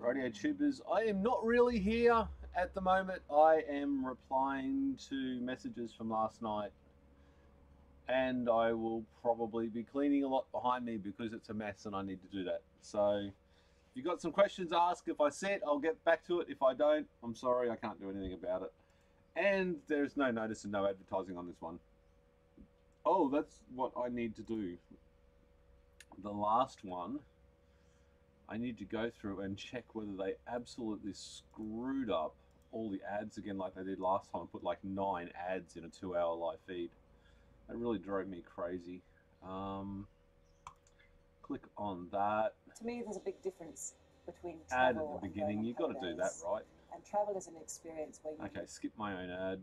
Radio Tubers. I am not really here at the moment. I am replying to messages from last night, and I will probably be cleaning a lot behind me because it's a mess and I need to do that. So if you've got some questions, ask. If I see it, I'll get back to it. If I don't, I'm sorry, I can't do anything about it. And there's no notice and no advertising on this one. Oh, that's what I need to do. The last one, I need to go through and check whether they absolutely screwed up all the ads again like they did last time. I put like 9 ads in a 2-hour live feed. That really drove me crazy. Click on that. To me, there's a big difference between Ad travel at the beginning. You've got to do that, right? And travel is an experience where you... Okay, skip my own ad.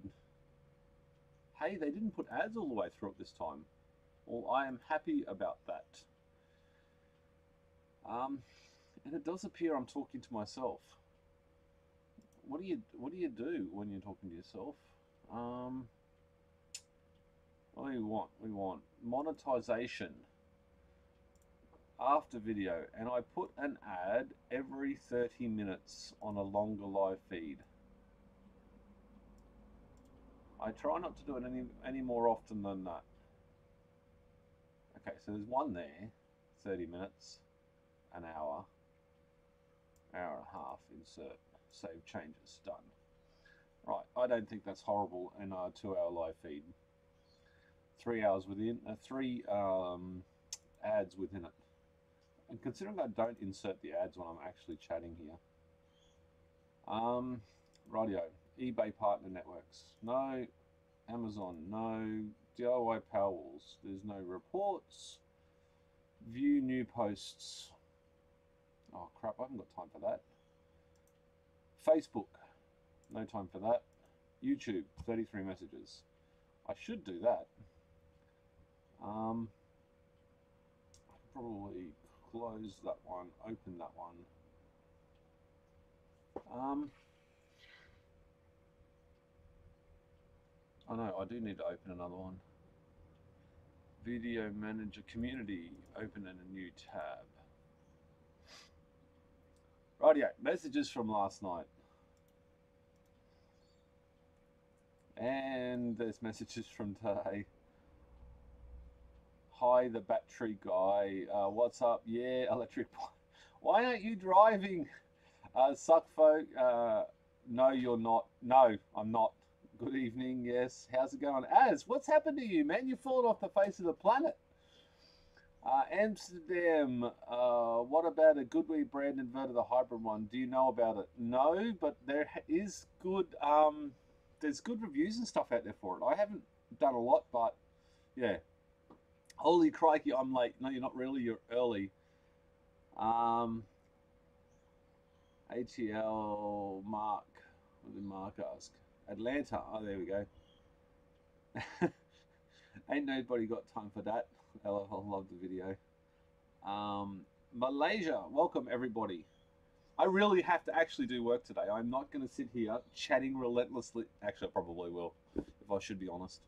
Hey, they didn't put ads all the way through it this time. Well, I am happy about that. And it does appear I'm talking to myself. What do you do when you're talking to yourself? What do we want? We want monetization after video, and I put an ad every 30 minutes on a longer live feed. I try not to do it any more often than that. Okay, so there's one there, 30 minutes, an hour, hour and a half, insert, save changes, done. Right, I don't think that's horrible in a 2-hour live feed. 3 hours within, 3 ads within it. And considering I don't insert the ads when I'm actually chatting here. Radio, eBay partner networks, no. Amazon, no. DIY Powerwalls, there's no reports. View new posts. Oh crap, I haven't got time for that. Facebook, no time for that. YouTube, 33 messages. I should do that. I can probably close that one, open that one. Oh no, I do need to open another one. Video Manager Community, open in a new tab. Rightio, messages from last night. And there's messages from today. Hi, the battery guy. What's up? Yeah, electric. Why aren't you driving? Suckfolk. No, you're not. No, I'm not. Good evening. Yes. How's it going? Az, what's happened to you, man? You've fallen off the face of the planet. Amsterdam. What about a Goodway brand inverter, the hybrid one? Do you know about it? No, but there is good. There's good reviews and stuff out there for it. I haven't done a lot, but yeah. Holy crikey, I'm late. No, you're not really. You're early. ATL Mark. What did Mark ask? Atlanta. Oh, there we go. Ain't nobody got time for that. LOL, love the video. Malaysia. Welcome, everybody. I really have to actually do work today. I'm not going to sit here chatting relentlessly. Actually, I probably will, if I should be honest.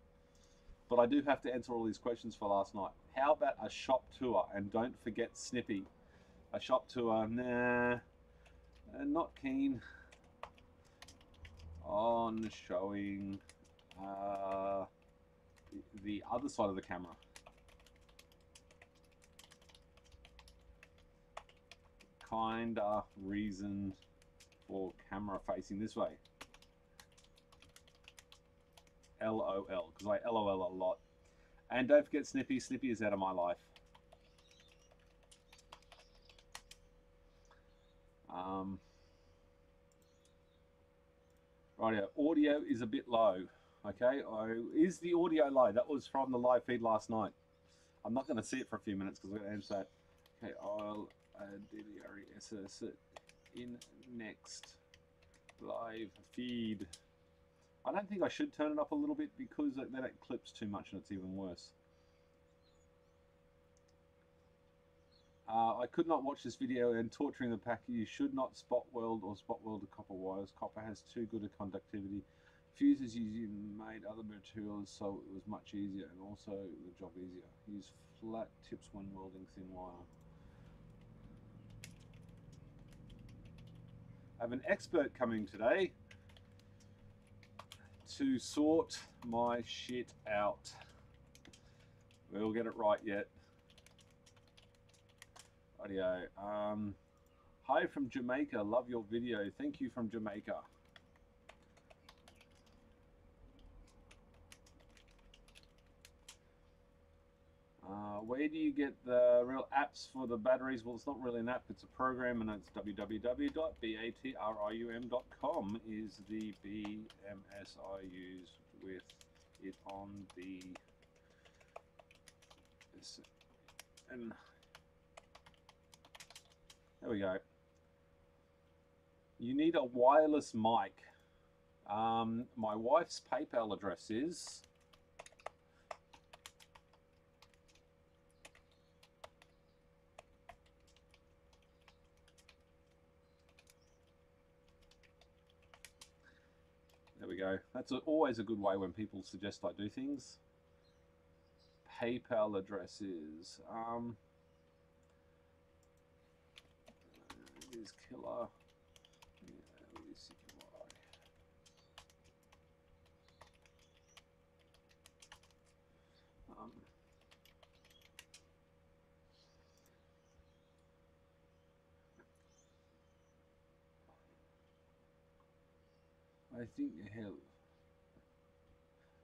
But I do have to answer all these questions for last night. How about a shop tour? And don't forget Snippy. A shop tour, nah, not keen on showing the other side of the camera. Kinda reason for camera facing this way. LOL, because I LOL a lot. And don't forget Snippy. Snippy is out of my life. Right, audio is a bit low. Okay, is the audio low? That was from the live feed last night. I'm not going to see it for a few minutes because I'm going to answer that. Okay, I'll add DDRESS in next live feed. I don't think I should turn it up a little bit because then it clips too much and it's even worse. I could not watch this video and torturing the pack. You should not spot weld or spot weld the copper wires. Copper has too good a conductivity. Fuses you made other materials so it was much easier and also the job easier. Use flat tips when welding thin wire. I have an expert coming today to sort my shit out. We'll get it right yet. Rightio. Hi from Jamaica. Love your video. Thank you from Jamaica. Where do you get the real apps for the batteries? Well, it's not really an app, it's a program, and it's www.batrim.com is the BMS I use with it on the... And there we go. You need a wireless mic. My wife's PayPal address is... There we go. That's always a good way when people suggest I do things. PayPal address is it is killer. I think hell.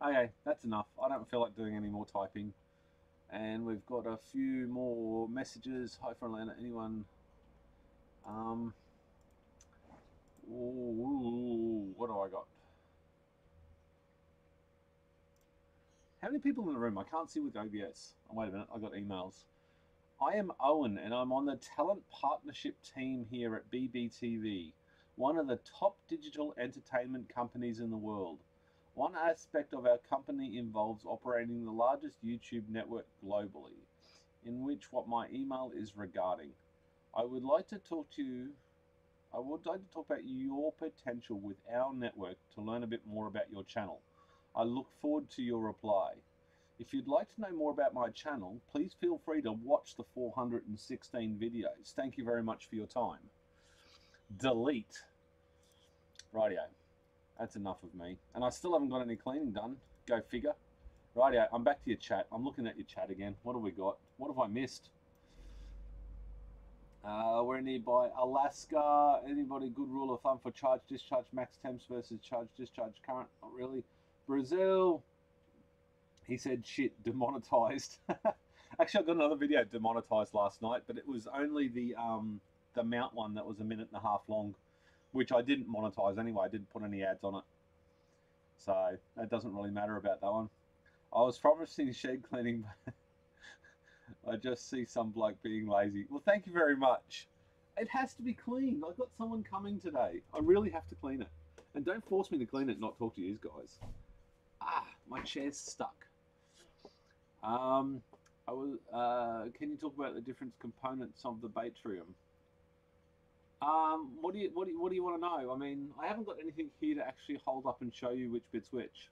Okay, that's enough. I don't feel like doing any more typing. And we've got a few more messages. Hi from Atlanta. Anyone? Ooh, what do I got? How many people in the room? I can't see with OBS. Oh, wait a minute. I got emails. I am Owen, and I'm on the talent partnership team here at BBTV, one of the top digital entertainment companies in the world. One aspect of our company involves operating the largest YouTube network globally, in which what my email is regarding. I would like to talk about your potential with our network to learn a bit more about your channel. I look forward to your reply. If you'd like to know more about my channel, please feel free to watch the 416 videos. Thank you very much for your time. Delete. Rightio. That's enough of me. And I still haven't got any cleaning done. Go figure. Rightio. I'm back to your chat. I'm looking at your chat again. What have we got? What have I missed? We're nearby Alaska. Anybody good rule of thumb for charge discharge max temps versus charge discharge current? Not really. Brazil. He said shit, demonetized. Actually, I got another video demonetized last night, but it was only the mount one that was 1.5 minutes long, which I didn't monetize anyway. I didn't put any ads on it. So that doesn't really matter about that one. I was promising shed cleaning, but I just see some bloke being lazy. Well, thank you very much. It has to be cleaned. I've got someone coming today. I really have to clean it. And don't force me to clean it and not talk to you guys. Ah, my chair's stuck. Can you talk about the different components of the Batrium? What do you want to know? I mean, I haven't got anything here to actually hold up and show you which bit's which.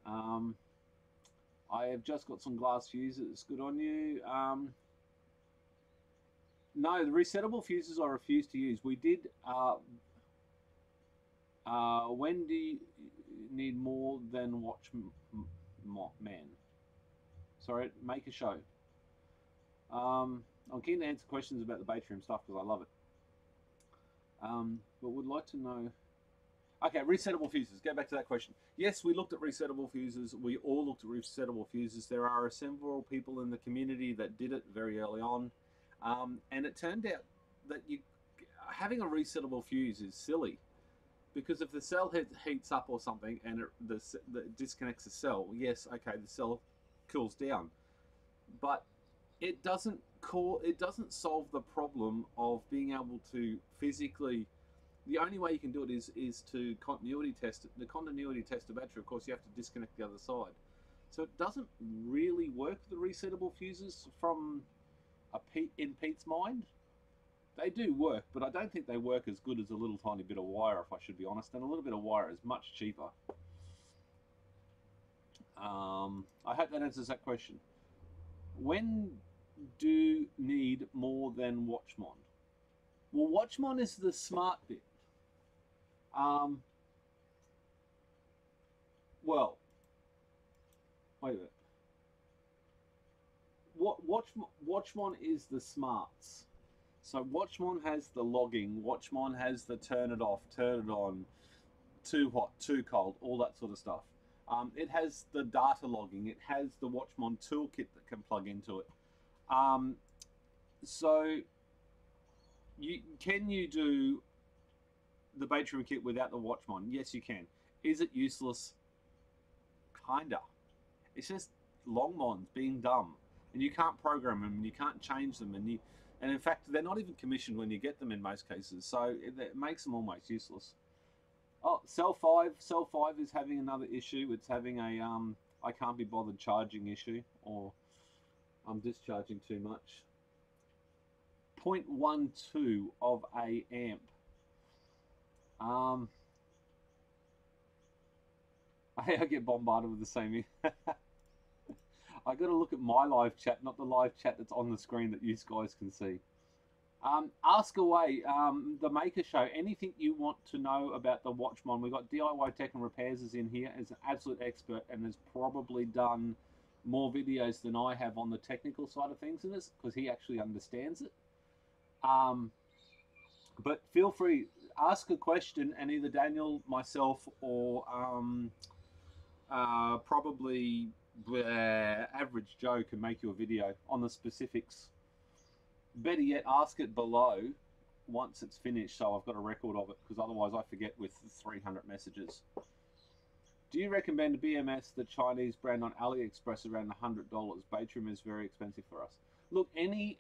I have just got some glass fuses. Good on you. No, the resettable fuses I refuse to use. We did. When do you need more than man? Sorry, make a show. I'm keen to answer questions about the Batrium stuff because I love it. But would like to know. Okay, resettable fuses. Go back to that question. Yes, we looked at resettable fuses. We all looked at resettable fuses. There are several people in the community that did it very early on, and it turned out that having a resettable fuse is silly, because if the cell heats up or something and it disconnects the cell, yes, okay, the cell cools down, but it doesn't solve the problem of being able to physically. The only way you can do it is to continuity test it. The continuity test of battery, of course, you have to disconnect the other side. So it doesn't really work, the resettable fuses, from in Pete's mind. They do work, but I don't think they work as good as a little tiny bit of wire, if I should be honest. And a little bit of wire is much cheaper. I hope that answers that question. When do you need more than Watchmon? Well, Watchmon is the smart bit. Well, wait a minute. Watchmon is the smarts. So Watchmon has the logging. Watchmon has the turn it off, turn it on, too hot, too cold, all that sort of stuff. It has the data logging. It has the Watchmon toolkit that can plug into it. So can you do the Batrium kit without the Watchmon? Yes, you can. Is it useless? Kinda. It's just Longmons being dumb, and you can't program them, and you can't change them, and in fact they're not even commissioned when you get them in most cases. So it makes them almost useless. Oh, Cell 5 is having another issue. It's having a I can't be bothered charging issue, or I'm discharging too much. 0.12 of a amp. I get bombarded with the same. I got to look at my live chat, not the live chat that's on the screen that you guys can see. Ask away. The Maker Show. Anything you want to know about the Watchmon? We've got DIY Tech and Repairs is in here as an absolute expert and has probably done more videos than I have on the technical side of things in this because he actually understands it. But feel free, ask a question, and either Daniel, myself, or probably Average Joe can make you a video on the specifics. Better yet, ask it below once it's finished, so I've got a record of it, because otherwise I forget with 300 messages. Do you recommend a BMS, the Chinese brand on AliExpress, around $100? Batrium is very expensive for us. Look, any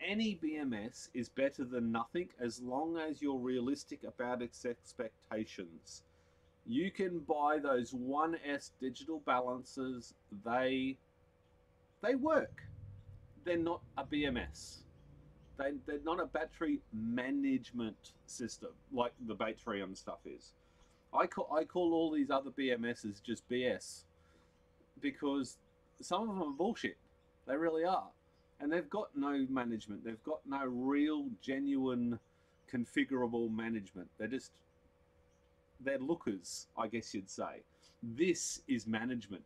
BMS is better than nothing as long as you're realistic about its expectations. You can buy those 1S digital balancers. They work. They're not a BMS. They're not a battery management system like the Batrium stuff is. I call all these other BMSs just BS because some of them are bullshit. They really are. And they've got no management. They've got no real, genuine, configurable management. They're lookers, I guess you'd say. This is management.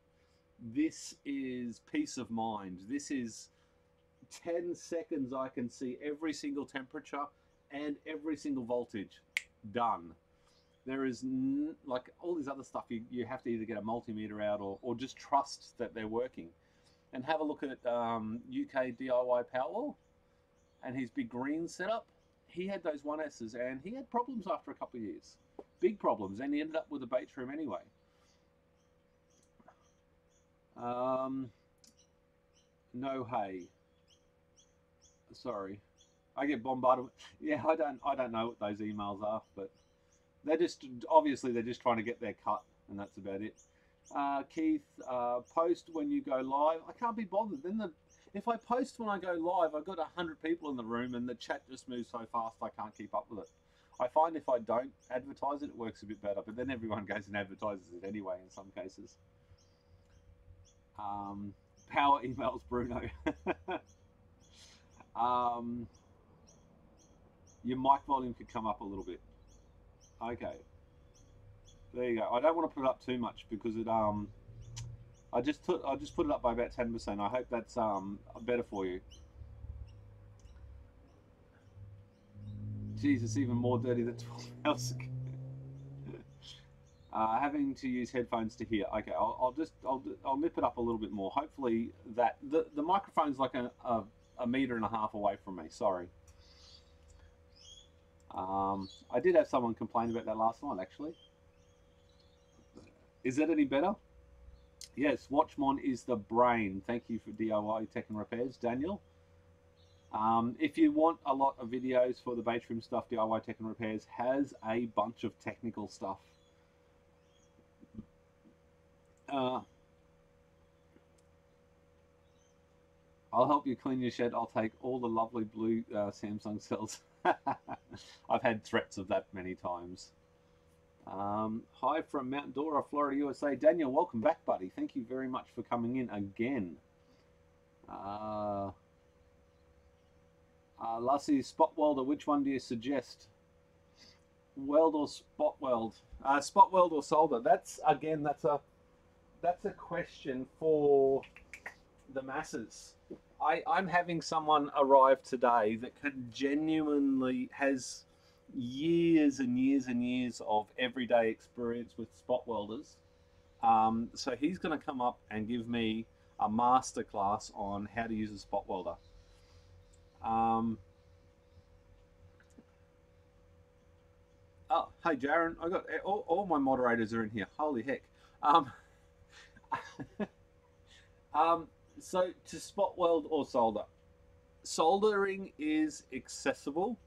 This is peace of mind. This is 10 seconds I can see every single temperature and every single voltage. Done. There is, like all this other stuff, you have to either get a multimeter out or just trust that they're working. And have a look at UK DIY Powerwall and his big green setup. He had those 1S's and he had problems after a couple of years. Big problems, and he ended up with a Batrium anyway. No hay. Sorry, I get bombarded. Yeah, I don't know what those emails are, but they're just obviously they're just trying to get their cut, and that's about it. Keith, post when you go live. I can't be bothered. Then if I post when I go live, I've got 100 people in the room, and the chat just moves so fast I can't keep up with it. I find if I don't advertise it, it works a bit better, but then everyone goes and advertises it anyway in some cases. Power emails, Bruno. Your mic volume could come up a little bit. Okay. There you go. I don't want to put it up too much because it I just put it up by about 10%. I hope that's better for you. Jeez, it's even more dirty than 12 hours ago. Having to use headphones to hear. Okay, I'll nip it up a little bit more. Hopefully that the microphone's like a meter and a half away from me. Sorry. I did have someone complain about that last night, actually. Is that any better? Yes, Watchmon is the brain. Thank you for DIY Tech and Repairs, Daniel. If you want a lot of videos for the Batrium stuff, DIY Tech and Repairs has a bunch of technical stuff. I'll help you clean your shed. I'll take all the lovely blue Samsung cells. I've had threats of that many times. Hi from Mount Dora, Florida, USA. Daniel, welcome back, buddy. Thank you very much for coming in again. Lassie, spot welder, which one do you suggest? Weld or spot weld? Spot weld or solder? That's a question for the masses. I'm having someone arrive today that can genuinely has years and years and years of everyday experience with spot welders. So he's going to come up and give me a masterclass on how to use a spot welder. Oh, hey Jaron, I got all my moderators are in here. Holy heck! So to spot weld or solder, soldering is accessible.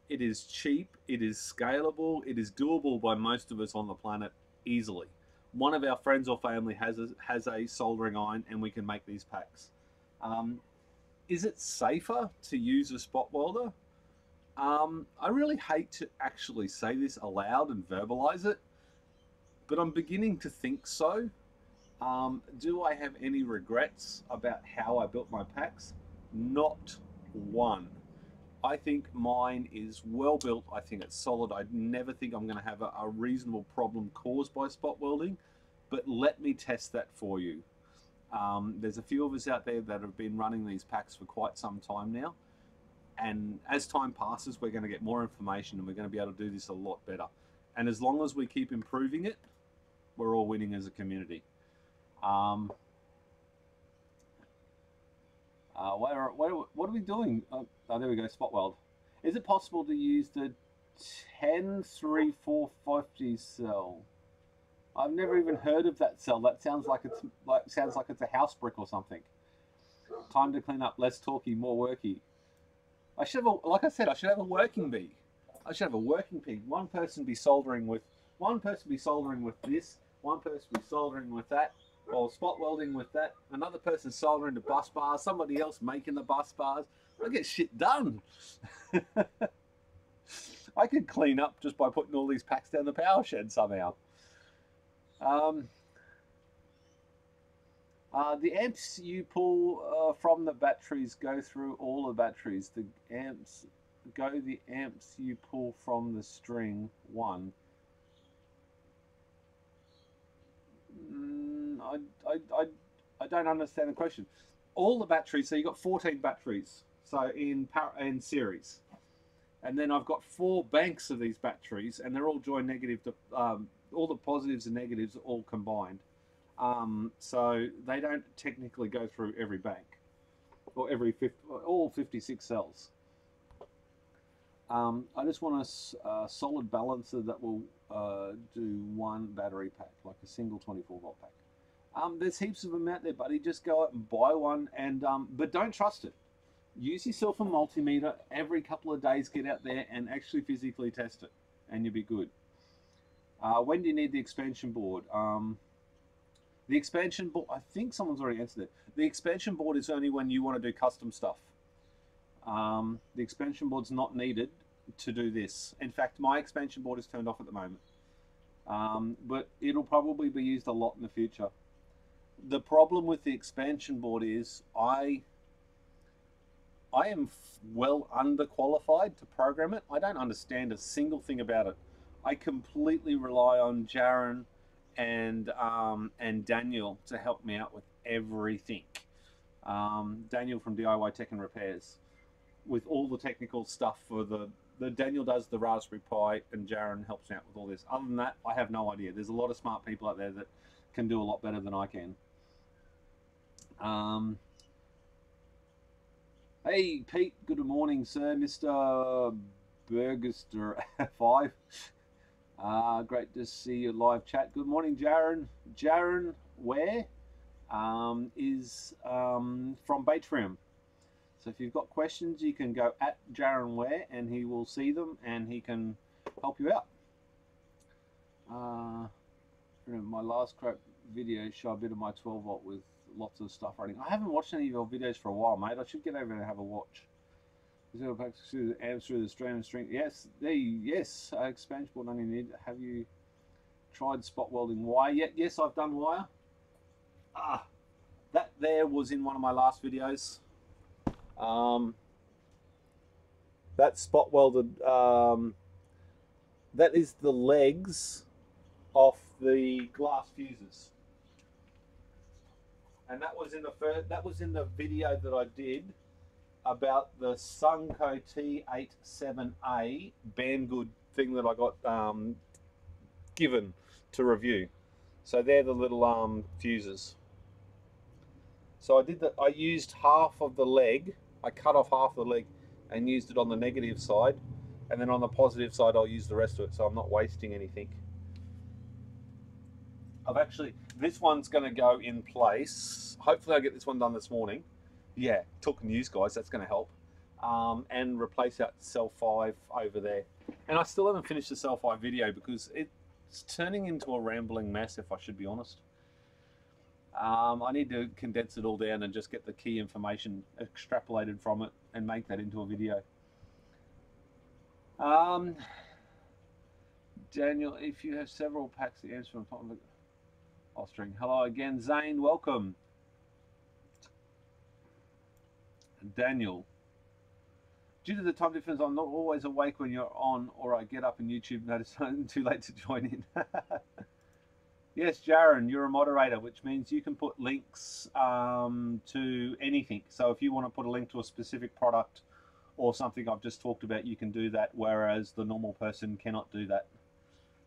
It is cheap. It is scalable. It is doable by most of us on the planet easily. One of our friends or family has a soldering iron, and we can make these packs. Is it safer to use a spot welder? I really hate to actually say this aloud and verbalize it, but I'm beginning to think so. Do I have any regrets about how I built my packs? Not one. I think mine is well built. I think it's solid. I never think I'm going to have a reasonable problem caused by spot welding, but let me test that for you. There's a few of us out there that have been running these packs for quite some time now, and as time passes, we're going to get more information and we're going to be able to do this a lot better. And as long as we keep improving it, we're all winning as a community. What are we doing? Oh, there we go, spot weld. Is it possible to use the 10-3-450 cell? I've never even heard of that cell. That sounds like it's a house brick or something. Time to clean up, less talky, more worky. I should have like I said, I should have a working bee. I should have a working pig. One person be soldering with this, one person be soldering with that, or spot welding with that. Another person soldering the bus bars, somebody else making the bus bars. I get shit done. I could clean up just by putting all these packs down the power shed somehow. The amps you pull from the batteries go through all the batteries. The amps you pull from the string one. I don't understand the question. All the batteries, so you've got 14 batteries, so in series. And then I've got 4 banks of these batteries, and they're all joined negative to, all the positives and negatives are all combined. So they don't technically go through every bank, or all 56 cells. I just want a solid balancer that will do one battery pack, like a single 24-volt pack. There's heaps of them out there, buddy. Just go out and buy one, and but don't trust it. Use yourself a multimeter every couple of days. Get out there and actually physically test it, and you'll be good. When do you need the expansion board? The expansion board, I think someone's already answered it. The expansion board is only when you want to do custom stuff. The expansion board's not needed to do this. In fact, my expansion board is turned off at the moment. But it'll probably be used a lot in the future. The problem with the expansion board is I am well underqualified to program it. I don't understand a single thing about it. I completely rely on Jaron and Daniel to help me out with everything. Daniel from DIY Tech and Repairs, with all the technical stuff for the Daniel does the Raspberry Pi, and Jaron helps me out with all this. Other than that, I have no idea. There's a lot of smart people out there that can do a lot better than I can. Hey Pete, good morning, sir. Mr. Burgester 5. Great to see you live chat. Good morning, Jaron. Jaron Ware is from Batrium. So if you've got questions, you can go at Jaron Ware and he will see them and he can help you out. My last crap video showed a bit of my 12-volt with lots of stuff running. I haven't watched any of your videos for a while, mate. I should get over and have a watch. Zero packs through the amps through the string. Yes, yes. Expansion board only need. Have you tried spot welding wire yet? Yes, I've done wire. That there was in one of my last videos. That's spot welded. That is the legs off the glass fuses, and that was in the video that I did about the Sunco T87A Banggood thing that I got given to review. So they're the little fuses. So I used half of the leg. I cut off half the leg and used it on the negative side, and then on the positive side I'll use the rest of it, so I'm not wasting anything. This one's going to go in place. Hopefully I'll get this one done this morning. Yeah, talking news, guys, that's going to help. And replace that cell 5 over there. And I still haven't finished the cell 5 video because it's turning into a rambling mess, if I should be honest. I need to condense it all down and just get the key information extrapolated from it and make that into a video. Daniel, if you have several packs, the answer on top of the string. Hello again, Zane, welcome. Daniel, due to the time difference, I'm not always awake when you're on, or I get up and YouTube notice I'm too late to join in. Yes, Jaron, you're a moderator, which means you can put links to anything. So if you want to put a link to a specific product or something I've just talked about, you can do that, whereas the normal person cannot do that.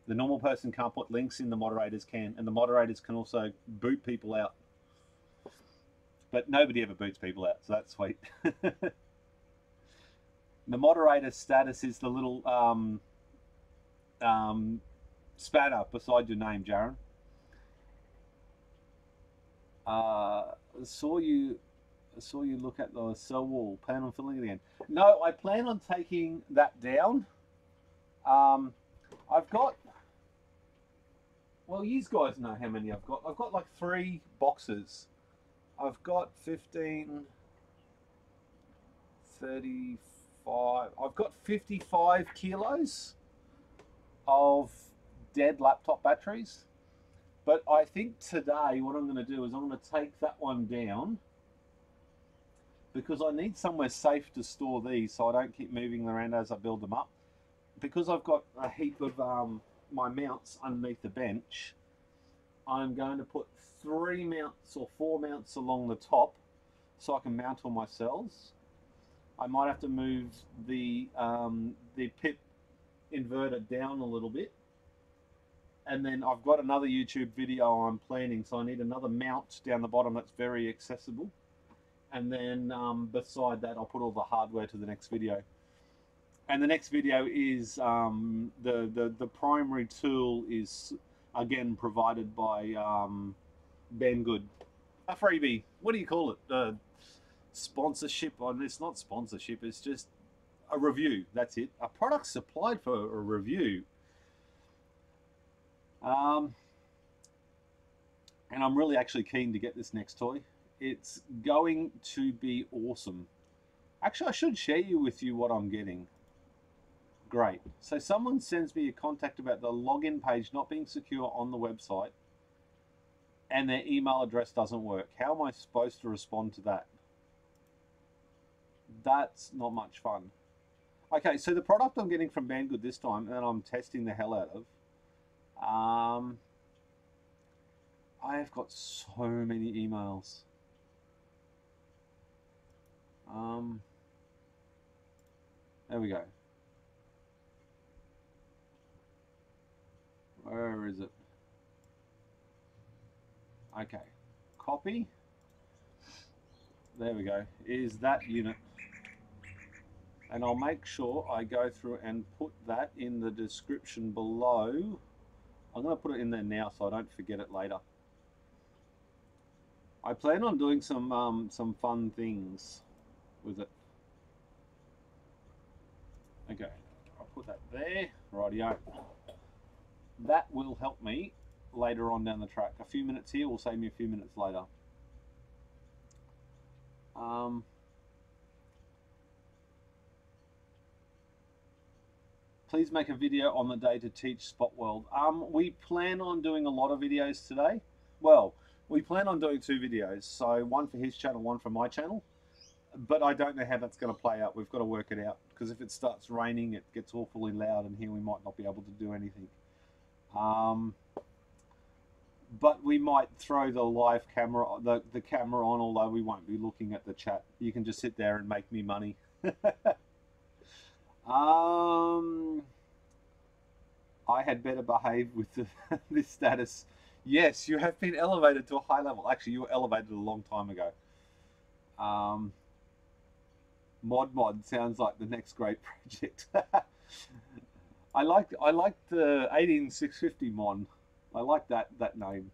The normal person can't put links in, the moderators can, and the moderators can also boot people out. But nobody ever boots people out, so that's sweet. The moderator status is the little spanner beside your name, Jaron. Saw you look at the cell wall. Plan on filling it again? No, I plan on taking that down. I've got, well, you guys know how many I've got. I've got like 3 boxes. I've got 15, 35. I've got 55 kilos of dead laptop batteries. But I think today what I'm going to do is I'm going to take that one down because I need somewhere safe to store these so I don't keep moving them around as I build them up. Because I've got a heap of my mounts underneath the bench, I'm going to put 3 mounts or 4 mounts along the top so I can mount all my cells. I might have to move the PIP inverter down a little bit. And then I've got another YouTube video I'm planning, so I need another mount down the bottom that's very accessible. And then beside that, I'll put all the hardware to the next video. And the next video is the primary tool is again provided by Banggood. A freebie. What do you call it? Sponsorship? It's not sponsorship. It's just a review. That's it. A product supplied for a review. And I'm really actually keen to get this next toy. It's going to be awesome. Actually, I should share with you what I'm getting. Great. So someone sends me a contact about the login page not being secure on the website and their email address doesn't work. How am I supposed to respond to that? That's not much fun. Okay, so the product I'm getting from Banggood this time, and I'm testing the hell out of, I have got so many emails. There we go. Where is it? Okay, copy. There we go. Is that unit. And I'll make sure I go through and put that in the description below. I'm going to put it in there now so I don't forget it later. I plan on doing some fun things with it. Okay, I'll put that there. Rightio. That will help me later on down the track. A few minutes here will save me a few minutes later. Please make a video on the day to teach spot weld. We plan on doing a lot of videos today. Well, we plan on doing 2 videos. So one for his channel, one for my channel. but I don't know how that's going to play out. We've got to work it out, because if it starts raining, it gets awfully loud, and here we might not be able to do anything. But we might throw the live camera, the camera on, although we won't be looking at the chat. You can just sit there and make me money. I had better behave with this status. Yes, you have been elevated to a high level. Actually, you were elevated a long time ago. Mod sounds like the next great project. I like the 18650 Mon. I like that name.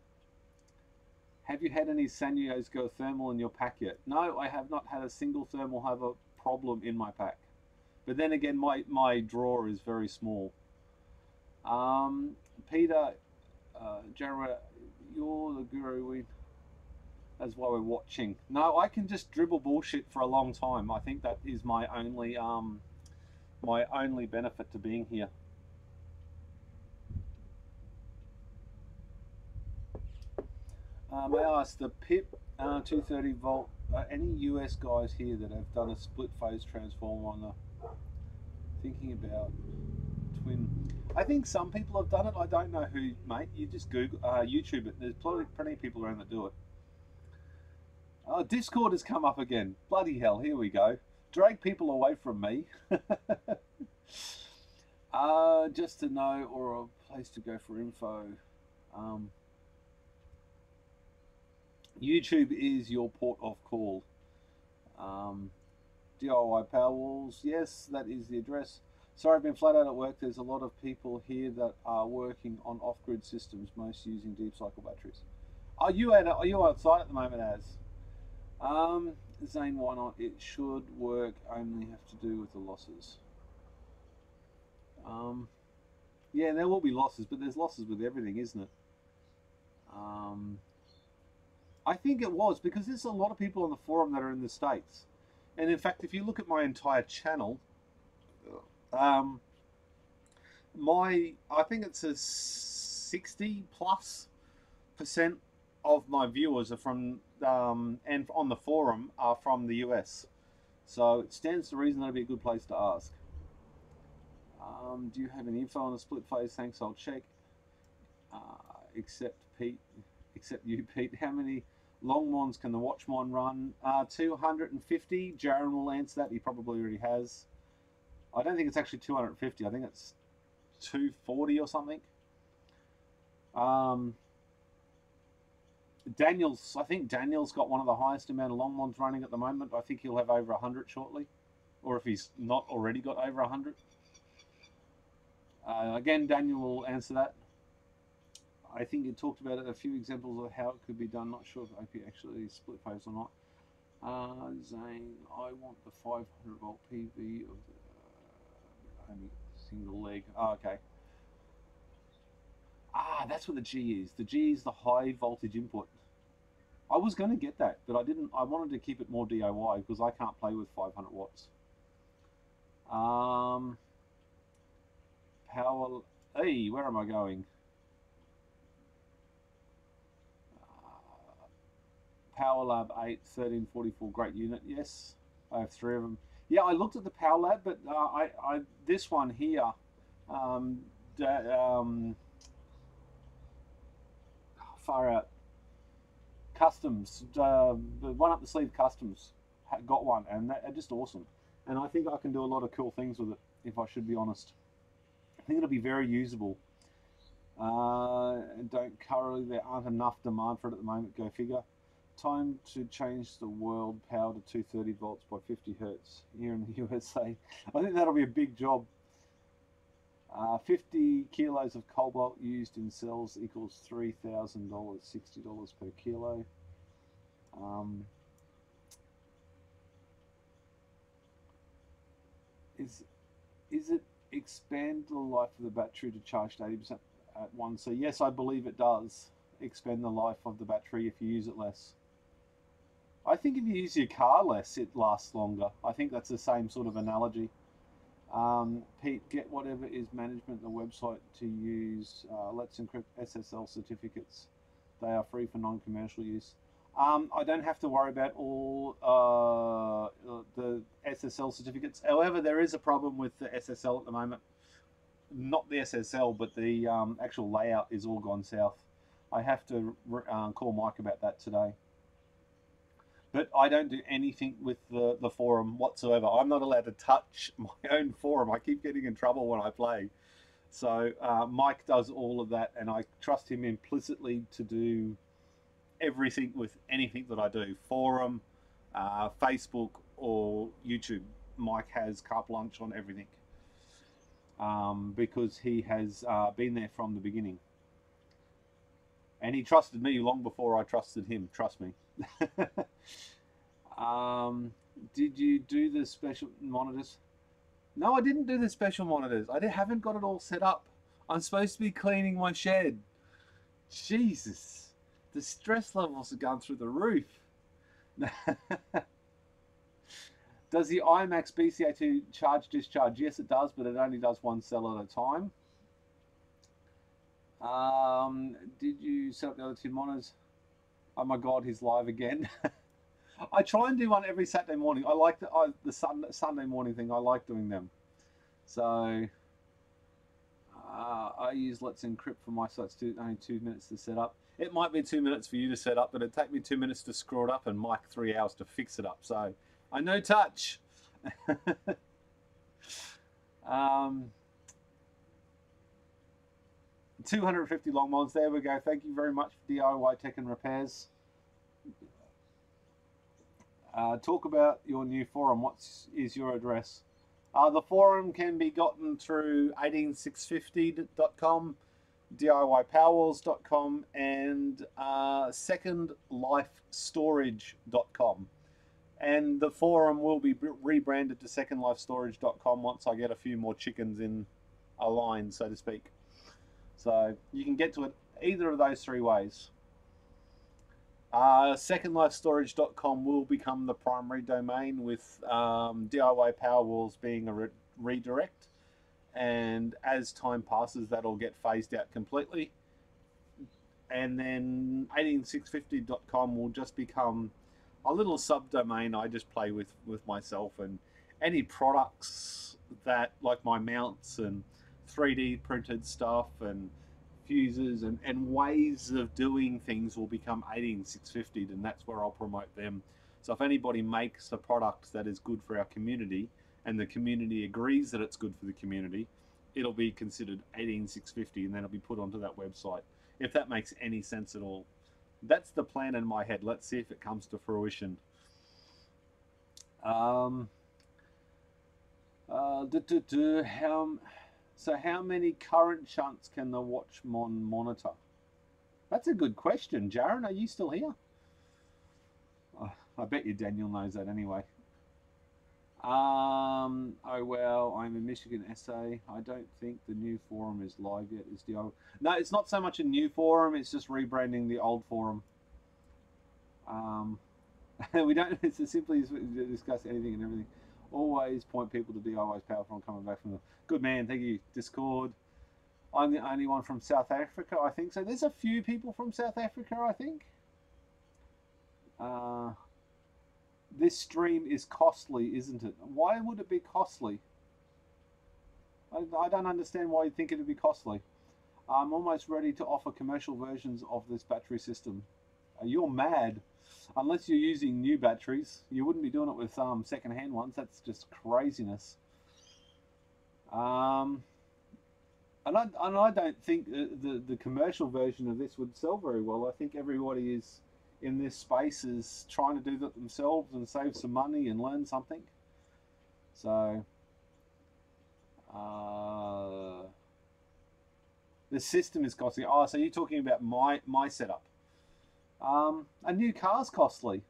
Have you had any Sanyos go thermal in your pack yet? No, I have not had a single thermal have a problem in my pack. But then again, my drawer is very small. Peter, Jared, you're the guru. That's why we're watching. No, I can just dribble bullshit for a long time. I think that is my only benefit to being here. May I ask the PIP 230 volt? Any US guys here that have done a split phase transformer on the? Thinking about twin. I think some people have done it. I don't know who, mate. You just Google, YouTube it. There's plenty of people around that do it. Oh, Discord has come up again. Bloody hell, here we go. Drag people away from me. Just to know, or a place to go for info. YouTube is your port of call. DIY Powerwalls, yes, that is the address. Sorry, I've been flat out at work. There's a lot of people here that are working on off-grid systems, most using deep cycle batteries. Are you outside at the moment, Az? Zane, why not? It should work, only have to do with the losses. Yeah, there will be losses, but there's losses with everything, isn't it? I think it was, because there's a lot of people on the forum that are in the States. And in fact, if you look at my entire channel, I think it's a 60+% of my viewers are from, and on the forum are from the US. So it stands to reason that'd be a good place to ask. Do you have any info on a split phase? Thanks, I'll check. Except you, Pete. How many long Mons can the Watchmon run? 250. Jaron will answer that. He probably already has. I don't think it's actually 250. I think it's 240 or something. I think Daniel's got one of the highest amount of long Mons running at the moment. I think he'll have over 100 shortly, or if he's not already got over 100. Again, Daniel will answer that. I think you talked about it, a few examples of how it could be done. Not sure if OP actually split phase or not. Zane, I want the 500 volt PV of the only single leg. Oh, okay. That's what the G is. The G is the high voltage input. I was going to get that, but I didn't. I wanted to keep it more DIY because I can't play with 500 watts. Power. Hey, where am I going? Power Lab 8 1344, great unit. Yes, I have 3 of them. Yeah, I looked at the Power Lab, but this one here, far out customs, one up the sleeve customs got one, and they're just awesome. And I think I can do a lot of cool things with it, if I should be honest. I think it'll be very usable. Currently there aren't enough demand for it at the moment. Go figure. Time to change the world power to 230 volts by 50 hertz here in the USA. I think that'll be a big job. 50 kilos of cobalt used in cells equals $3,000, $60 per kilo. Is it expand the life of the battery to charge to 80% at once? So yes, I believe it does expand the life of the battery if you use it less. I think if you use your car less, it lasts longer. I think that's the same sort of analogy. Pete, get whatever is management the website to use. Let's encrypt SSL certificates. They are free for non-commercial use. I don't have to worry about all the SSL certificates. However, there is a problem with the SSL at the moment. Not the SSL, but the actual layout is all gone south. I have to call Mike about that today. But I don't do anything with the forum whatsoever. I'm not allowed to touch my own forum. I keep getting in trouble when I play. So Mike does all of that, and I trust him implicitly to do everything with anything that I do. Forum, Facebook, or YouTube. Mike has carte blanche on everything. Because he has been there from the beginning. And he trusted me long before I trusted him, trust me. Did you do the special monitors? No, I didn't do the special monitors. I haven't got it all set up. I'm supposed to be cleaning my shed. Jesus. The stress levels have gone through the roof. Does the IMAX BCA2 charge discharge? Yes, it does, but it only does one cell at a time. Did you set up the other two monitors? Oh my God, he's live again. I try and do one every Saturday morning. I like the Sunday morning thing. I like doing them. So I use Let's Encrypt for my sites too. Only 2 minutes to set up. It might be 2 minutes for you to set up, but it'd take me 2 minutes to screw it up and Mike 3 hours to fix it up. So I no touch. 250 long mods. There we go. Thank you very much for DIY Tech and Repairs. Talk about your new forum. What is your address? The forum can be gotten through 18650.com, DIYPowerwalls.com, and secondlifestorage.com. And the forum will be rebranded to secondlifestorage.com once I get a few more chickens in a line, so to speak. So you can get to it either of those three ways. Secondlifestorage.com will become the primary domain, with DIY Powerwalls being a redirect, and as time passes that'll get phased out completely, and then 18650.com will just become a little subdomain I just play with myself, and any products that, like my mounts and 3D printed stuff and fuses and ways of doing things, will become 18650, and that's where I'll promote them. So if anybody makes a product that is good for our community and the community agrees that it's good for the community, it'll be considered 18650, and then it'll be put onto that website, if that makes any sense at all. That's the plan in my head. Let's see if it comes to fruition. So how many current shunts can the Watchmon monitor? That's a good question. Jaron, are you still here? I bet you Daniel knows that anyway. Oh well, I'm a Michigan essay. I don't think the new forum is live yet. Is the old? No, it's not so much a new forum. It's just rebranding the old forum. We don't. It's as simply as discuss anything and everything. Always point people to DIY's powerful coming back from the good man. Thank you, Discord. I'm the only one from South Africa, I think. So there's a few people from South Africa, I think. This stream is costly, isn't it? Why would it be costly? I don't understand why you think it would be costly. I'm almost ready to offer commercial versions of this battery system. You're mad. Unless you're using new batteries, you wouldn't be doing it with second-hand ones. That's just craziness. And I don't think the commercial version of this would sell very well. I think everybody is in this space is trying to do that themselves and save some money and learn something. So the system is costly. Oh, so you're talking about my setup. A new car's costly,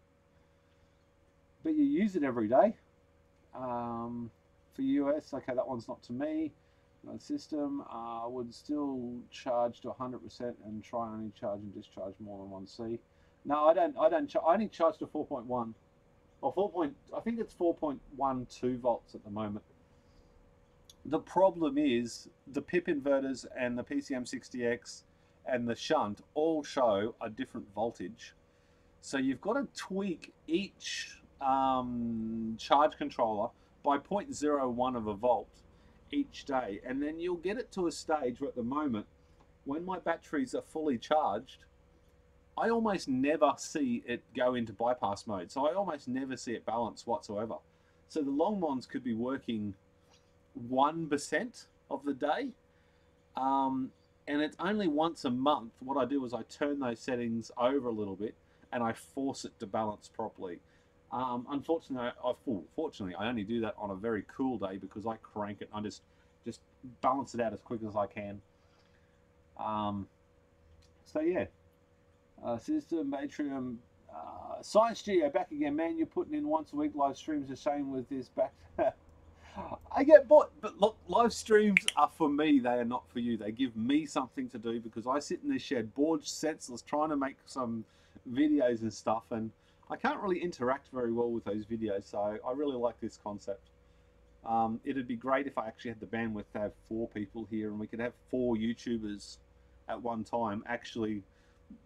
but you use it every day. For US, okay, that one's not to me. System would still charge to 100% and try only charge and discharge more than 1C. No, I don't. I only charge to 4.1 or 4. I think it's 4.12 volts at the moment. The problem is the PIP inverters and the PCM60X and the shunt all show a different voltage. So you've got to tweak each charge controller by 0.01 of a volt each day, and then you'll get it to a stage where at the moment, when my batteries are fully charged, I almost never see it go into bypass mode. So I almost never see it balance whatsoever. So the Longmons could be working 1% of the day. And it's only once a month. What I do is I turn those settings over a little bit and I force it to balance properly. Fortunately, I only do that on a very cool day because I crank it and I just balance it out as quick as I can. So yeah, System, Atrium, Science Studio back again, man. You're putting in once a week live streams. The same with this back. I get bored, but look, live streams are for me. They are not for you. They give me something to do because I sit in this shed, bored, senseless, trying to make some videos and stuff, and I can't really interact very well with those videos. So I really like this concept. It'd be great if I actually had the bandwidth to have 4 people here, and we could have 4 YouTubers at one time actually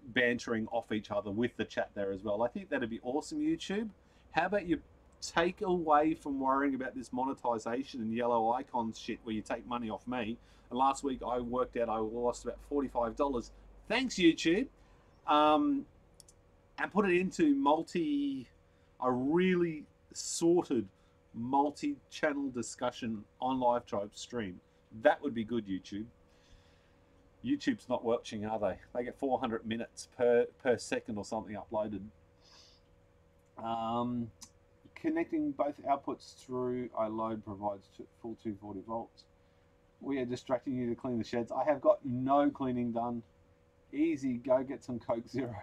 bantering off each other with the chat there as well. I think that'd be awesome, YouTube. How about you take away from worrying about this monetization and yellow icons shit where you take money off me? And last week I worked out I lost about $45. Thanks, YouTube. And put it into a really sorted multi-channel discussion on live tribe stream. That would be good, YouTube. YouTube's not watching, are they? They get 400 minutes per second or something uploaded. Connecting both outputs through iLoad provides full 240 volts. We are distracting you to clean the sheds. I have got no cleaning done. Easy, go get some Coke Zero.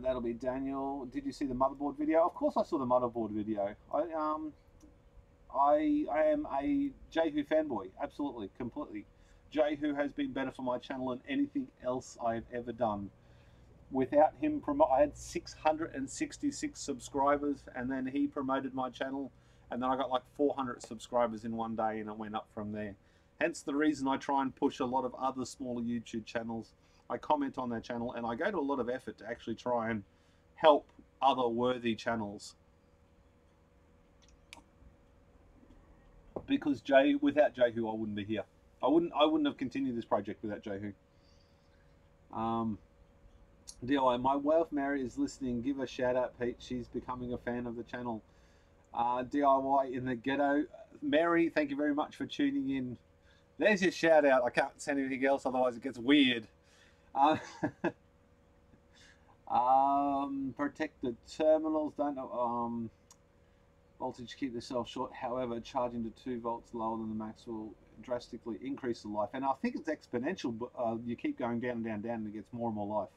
That'll be Daniel. Did you see the motherboard video? Of course I saw the motherboard video. I am a Jehu fanboy, absolutely, completely. Jehu has been better for my channel than anything else I've ever done. Without him, I had 666 subscribers, and then he promoted my channel, and then I got like 400 subscribers in one day, and it went up from there. Hence the reason I try and push a lot of other smaller YouTube channels. I comment on their channel, and I go to a lot of effort to actually try and help other worthy channels. Because without Jehu, I wouldn't be here. I wouldn't have continued this project without Jehu. DIY, my wife Mary is listening. Give a shout out, Pete. She's becoming a fan of the channel. DIY in the ghetto. Mary, thank you very much for tuning in. There's your shout out. I can't send anything else, otherwise it gets weird. Protect the terminals. Don't know. Voltage, keep the cell short. However, charging to 2 volts lower than the max will drastically increase the life. And I think it's exponential, but you keep going down and down and down, and it gets more and more life.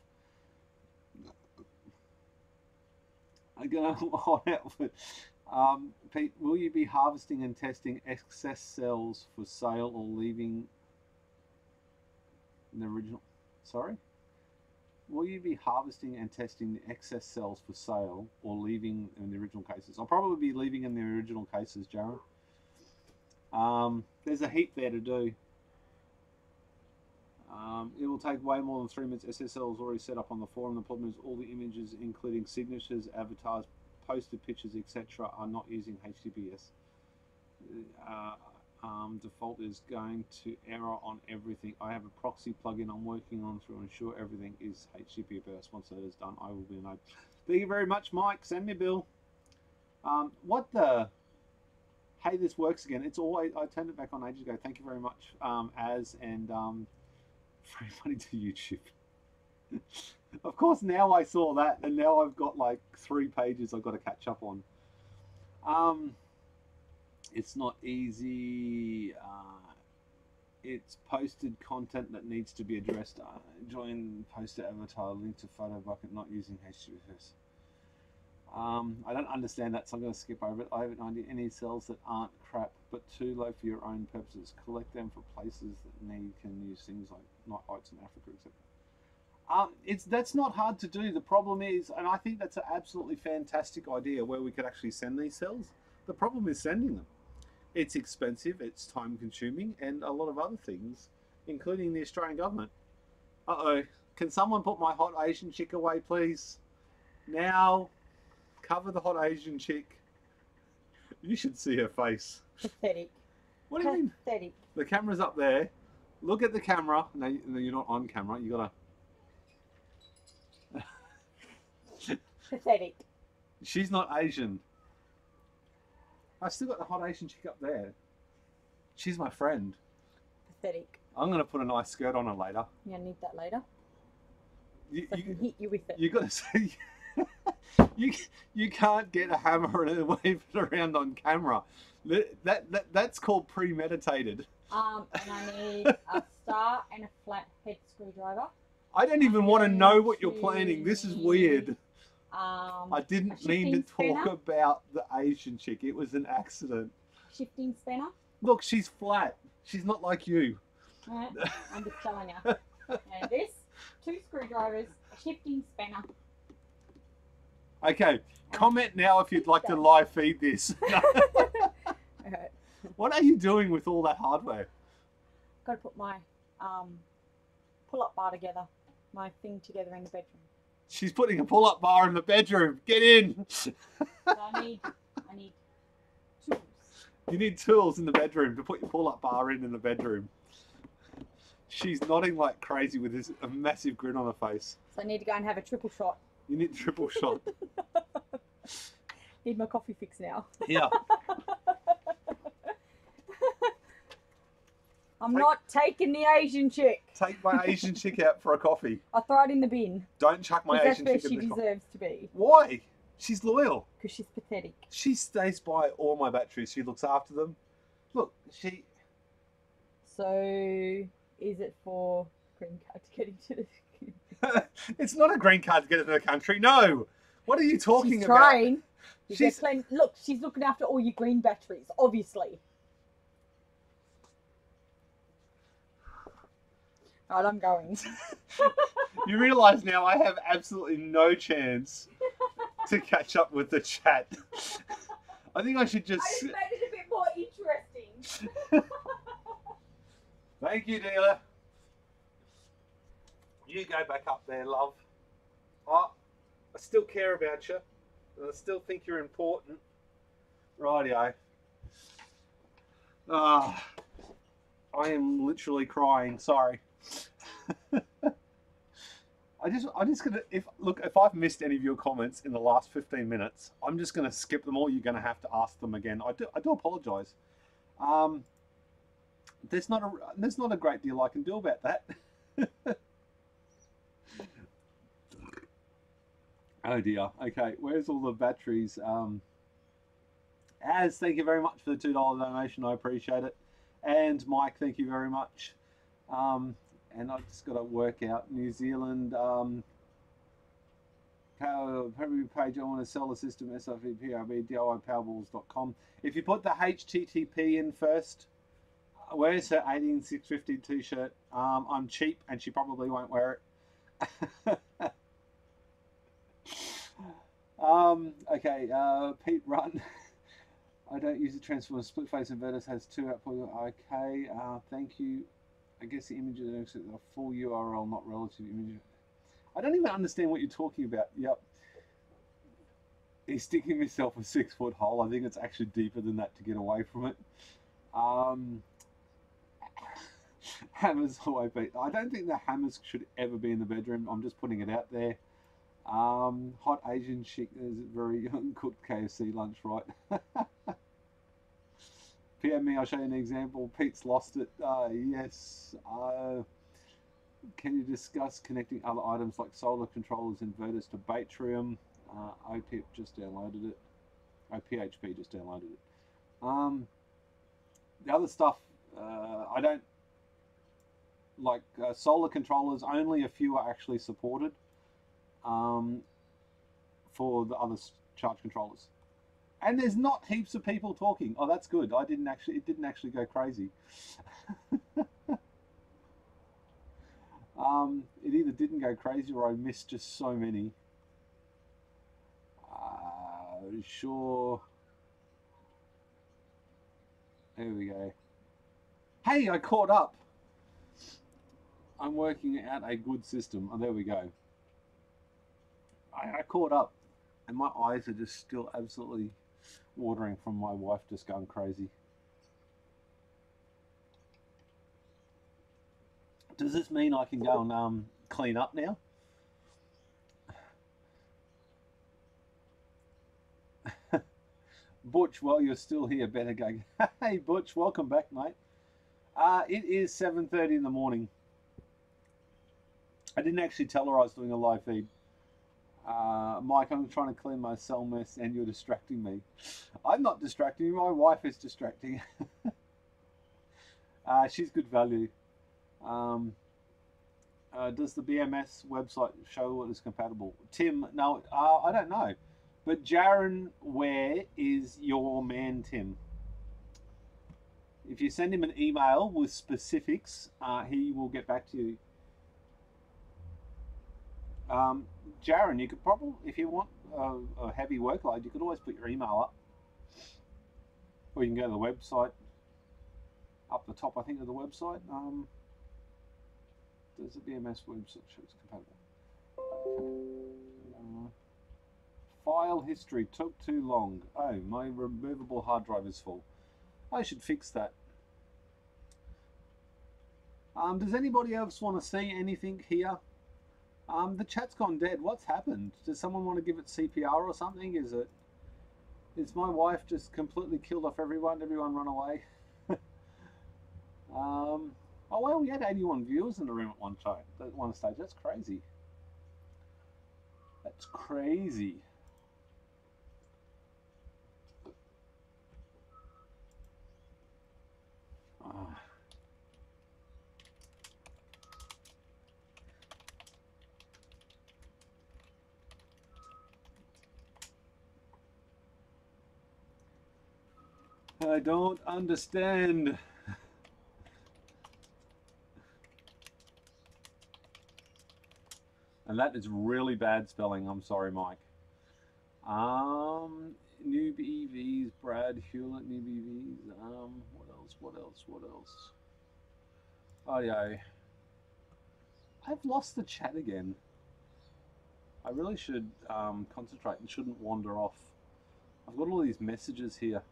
I'm going on out with Pete, will you be harvesting and testing excess cells for sale or leaving the original? Sorry? Will you be harvesting and testing the excess cells for sale or leaving in the original cases? I'll probably be leaving in the original cases, Jared. There's a heap there to do. It will take way more than 3 minutes. SSL is already set up on the forum. The problem is all the images, including signatures, avatars, posted pictures, etc., are not using HTTPS. Default is going to error on everything. I have a proxy plugin I'm working on to ensure everything is HTTPS. Once that is done, I will be notified. Thank you very much, Mike. Send me a bill. What the? Hey, this works again. It's always, I turned it back on ages ago. Thank you very much, free money to YouTube. Of course, now I saw that, and now I've got like 3 pages I've got to catch up on. It's not easy. It's posted content that needs to be addressed. Join poster avatar, link to photo bucket, not using HTTPS. I don't understand that, so I'm going to skip over it. I have no idea. Any cells that aren't crap but too low for your own purposes, collect them for places that can use things like night lights in Africa, etc. That's not hard to do. The problem is, and I think that's an absolutely fantastic idea where we could actually send these cells. The problem is sending them. It's expensive, it's time consuming, and a lot of other things, including the Australian government, Uh-oh. Can someone put my hot Asian chick away, please? Now, cover the hot Asian chick. You should see her face. Pathetic. What do you mean? Pathetic. The camera's up there. Look at the camera. No, you're not on camera. You gotta... Pathetic. She's not Asian. I still got the hot Asian chick up there. She's my friend. Pathetic. I'm gonna put a nice skirt on her later. Yeah, I need that later. You, So I can hit you with it. you gotta see. you can't get a hammer and wave it around on camera. That's called premeditated. And I need a star and a flat head screwdriver. I don't even want to know what you're planning. This is weird. I didn't mean to talk about the Asian chick. It was an accident. Shifting spanner. Look, she's flat. She's not like you. Right, I'm just telling you. And this, 2 screwdrivers, a shifting spanner. Okay, comment now if you'd like to live feed this. What are you doing with all that hardware? Got to put my pull-up bar together, my thing together in the bedroom. She's putting a pull-up bar in the bedroom. Get in. So I need tools. You need tools in the bedroom to put your pull-up bar in the bedroom. She's nodding like crazy with this a massive grin on her face. So I need to go and have a triple shot. You need a triple shot. Need my coffee fix now. Yeah. I'm not taking the Asian chick. Take my Asian chick out for a coffee. I'll throw it in the bin. Don't chuck my Asian chick in the That's where she deserves to be. Why? She's loyal. Because she's pathetic. She stays by all my batteries. She looks after them. Look, she... So, is it for green card to get into the... It's not a green card to get into the country, no. What are you talking she's about? Trying. She's trying. Look, she's looking after all your green batteries, obviously. Right, I'm going. You realise now I have absolutely no chance to catch up with the chat. I think I should just... I just made it a bit more interesting. Thank you, dealer. You go back up there, love. I still care about you. And I still think you're important. Rightio. I am literally crying. Sorry. I just gonna if I've missed any of your comments in the last 15 minutes, I'm just gonna skip them all. You're gonna have to ask them again. I do apologize. There's not a great deal I can do about that. Oh dear. Okay, where's all the batteries? Az, thank you very much for the $2 donation. I appreciate it. And Mike, thank you very much. And I've just got to work out New Zealand power page. I want to sell the system HBPowerwall.com. If you put the HTTP in first, where's her 18650 t-shirt? I'm cheap and she probably won't wear it. Okay, Pete Run. I don't use the transformer. Split face inverters has 2 output. Okay, thank you. I guess the image is a full URL, not relative image. I don't even understand what you're talking about. Yep. He's sticking himself a 6-foot hole. I think it's actually deeper than that to get away from it. Hammers away, Pete. I don't think the hammers should ever be in the bedroom. I'm just putting it out there. Hot Asian chick is very cooked KFC lunch, right? PM me, I'll show you an example. Pete's lost it. Yes. Can you discuss connecting other items like solar controllers, inverters to Batrium? OPIP just downloaded it. OPHP just downloaded it. The other stuff, I don't like solar controllers. Only a few are actually supported. For the other charge controllers, and there's not heaps of people talking. Oh, that's good. It didn't actually go crazy. It either didn't go crazy or I missed just so many. Sure. There we go. Hey, I caught up. I'm working out a good system. Oh, there we go. I caught up, and my eyes are just still absolutely watering from my wife just going crazy. Does this mean I can go and clean up now? Butch, while you're still here, better go. Hey, Butch, welcome back, mate. It is 7:30 in the morning. I didn't actually tell her I was doing a live feed. Mike, I'm trying to clean my cell mess and you're distracting me. I'm not distracting you, my wife is distracting. She's good value. Does the BMS website show what is compatible? Tim, no, I don't know. But Jaron Ware is your man, Tim. If you send him an email with specifics, he will get back to you. Jaron, you could probably, if you want a heavy workload, you could always put your email up. Or you can go to the website, up the top, I think, of the website. Does the BMS website show it's compatible? Okay. File history took too long. Oh, my removable hard drive is full. I should fix that. Does anybody else want to see anything here? The chat's gone dead. What's happened? Does someone want to give it CPR or something? Is my wife just completely killed off everyone? Everyone run away? Oh well, we had 81 viewers in the room at one stage. That's crazy. That's crazy. I don't understand. And that is really bad spelling. I'm sorry, Mike. Noob EVs, Brad Hewlett, Noob EVs. What else? Oh yeah. I've lost the chat again. I really should concentrate and shouldn't wander off. I've got all these messages here.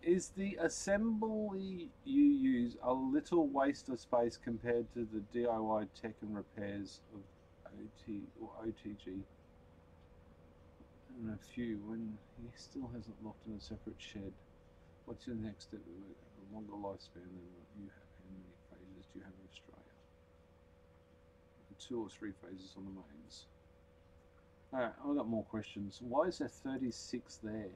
Is the assembly you use a little waste of space compared to the DIY tech and repairs of OT or OTG? And a few, when he still hasn't locked in a separate shed, what's your next step? A longer lifespan than what you have. How many phases do you have in Australia? 2 or 3 phases on the mains. Alright, I've got more questions. Why is there 36 there?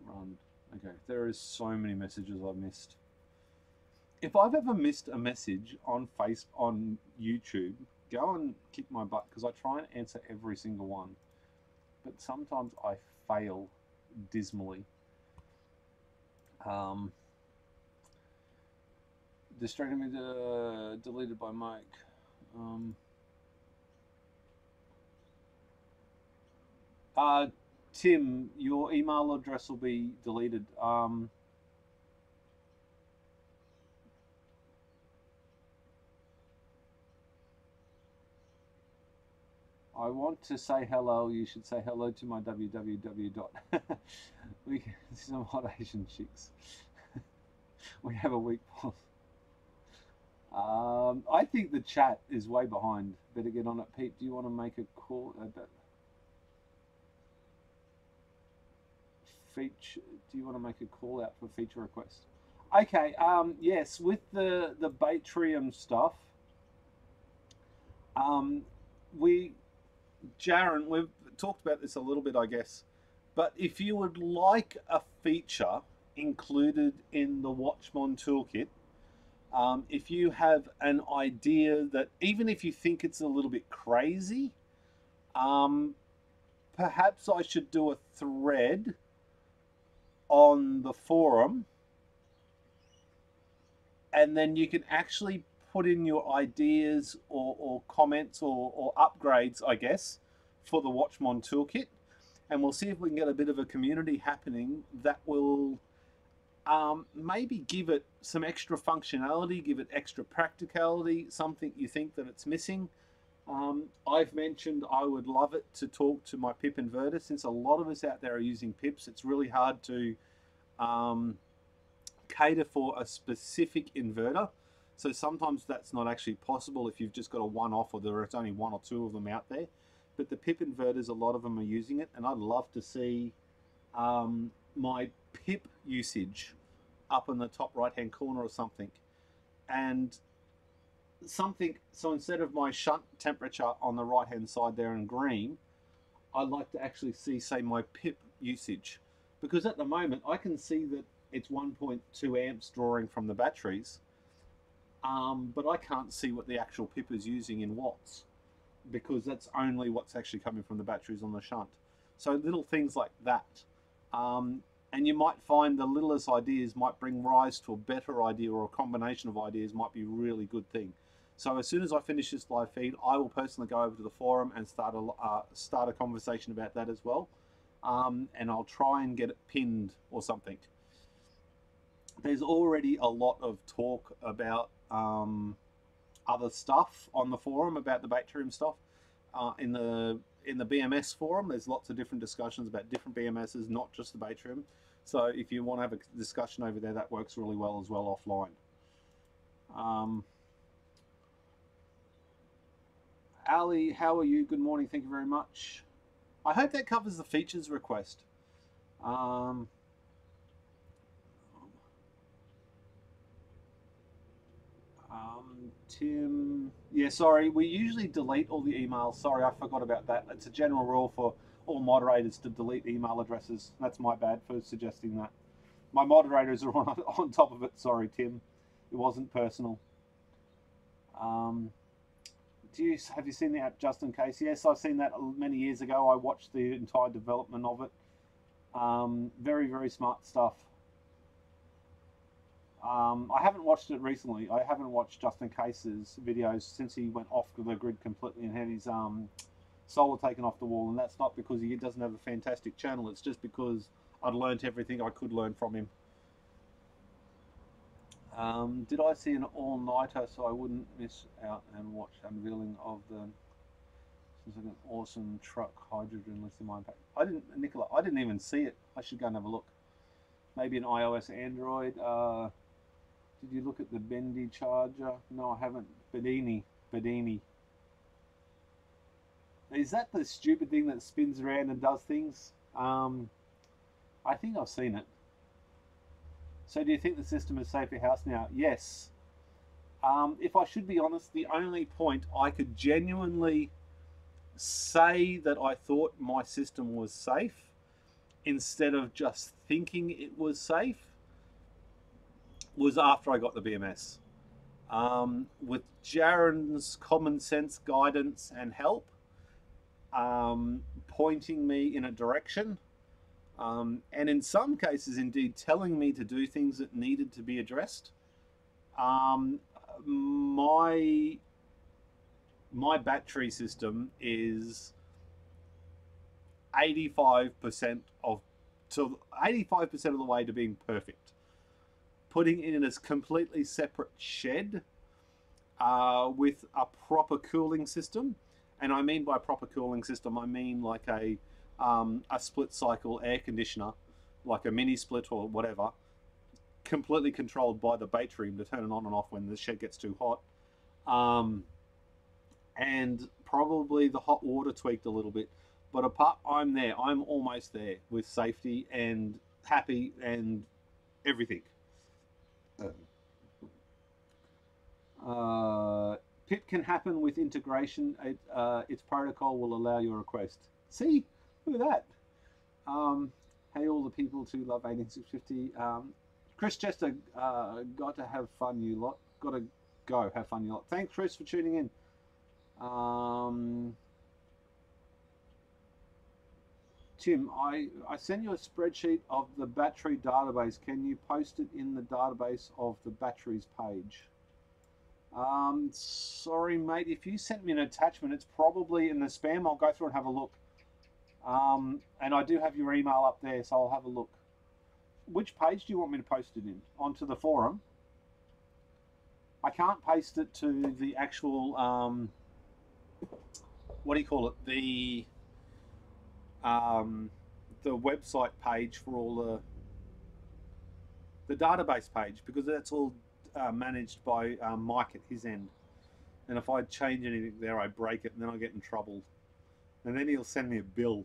Run. Okay, there is so many messages I've missed. If I've ever missed a message on YouTube, go and kick my butt, because I try and answer every single one, but sometimes I fail dismally. Distracted me, deleted by Mike. Tim, your email address will be deleted. I want to say hello. You should say hello to my www. We can see some hot Asian chicks. We have a weak pulse. I think the chat is way behind. Better get on it. Pete, do you want to make a call? Feature, do you want to make a call out for feature request? Okay, yes, with the Batrium stuff, Jaron, we've talked about this a little bit, I guess, but if you would like a feature included in the Watchmon toolkit, if you have an idea that, even if you think it's a little bit crazy, perhaps I should do a thread on the forum, and then you can actually put in your ideas or comments or upgrades, I guess, for the Watchmon toolkit, and we'll see if we can get a bit of a community happening that will maybe give it some extra functionality, give it extra practicality, something you think that it's missing. I've mentioned I would love it to talk to my PIP inverter. Since a lot of us out there are using PIPs, it's really hard to cater for a specific inverter. So sometimes that's not actually possible if you've just got a one-off or there's only one or two of them out there. But the PIP inverters, a lot of them are using it, and I'd love to see my PIP usage up in the top right-hand corner or something. And something, so instead of my shunt temperature on the right-hand side there in green, I'd like to actually see, say, my PIP usage. Because at the moment, I can see that it's 1.2 amps drawing from the batteries, but I can't see what the actual PIP is using in watts, because that's only what's actually coming from the batteries on the shunt. So little things like that. And you might find the littlest ideas might bring rise to a better idea, or a combination of ideas might be a really good thing. So as soon as I finish this live feed, I will personally go over to the forum and start a conversation about that as well. And I'll try and get it pinned or something. There's already a lot of talk about other stuff on the forum about the Batrium stuff. In the BMS forum, there's lots of different discussions about different BMSs, not just the Batrium. So if you want to have a discussion over there, that works really well as well offline. Ali, how are you? Good morning. Thank you very much. I hope that covers the features request. Tim, yeah, sorry, we usually delete all the emails. Sorry, I forgot about that. It's a general rule for all moderators to delete email addresses. That's my bad for suggesting that. My moderators are on top of it. Sorry, Tim. It wasn't personal. Have you seen the app Just In Case? Yes, I've seen that many years ago. I watched the entire development of it. Very, very smart stuff. I haven't watched it recently. I haven't watched Just In Case's videos since he went off the grid completely and had his solar taken off the wall. And that's not because he doesn't have a fantastic channel. It's just because I'd learned everything I could learn from him. Did I see an all-nighter so I wouldn't miss out and watch unveiling of the seems like an awesome truck hydrogen lithium ion pack? I didn't, Nicola. I didn't even see it. I should go and have a look. Maybe an iOS, Android. Did you look at the bendy charger? No, I haven't. Bedini. Is that the stupid thing that spins around and does things? I think I've seen it. So do you think the system is safe for your house now? Yes. If I should be honest, the only point I could genuinely say that I thought my system was safe, instead of just thinking it was safe, was after I got the BMS. With Jaren's common sense guidance and help, pointing me in a direction, and in some cases indeed telling me to do things that needed to be addressed, my battery system is 85% of the way to being perfect. Putting it in a completely separate shed with a proper cooling system, and I mean by proper cooling system, I mean like a split cycle air conditioner, like a mini split or whatever, completely controlled by the Batrium to turn it on and off when the shed gets too hot, and probably the hot water tweaked a little bit. But apart, I'm almost there with safety and happy and everything. PIP can happen with integration. Its protocol will allow your request. See, look at that. Hey, all the people to love 18650. Chris Chester, got to have fun, you lot. Got to go have fun, you lot. Thanks, Chris, for tuning in. Tim, I sent you a spreadsheet of the battery database. Can you post it in the database of the batteries page? Sorry, mate. If you sent me an attachment, it's probably in the spam. I'll go through and have a look. And I do have your email up there, so I'll have a look. which page do you want me to post it in? Onto the forum? I can't paste it to the actual, what do you call it? The website page for all the database page, because that's all managed by Mike at his end. And if I change anything there, I break it, and then I get in trouble. And then he'll send me a bill.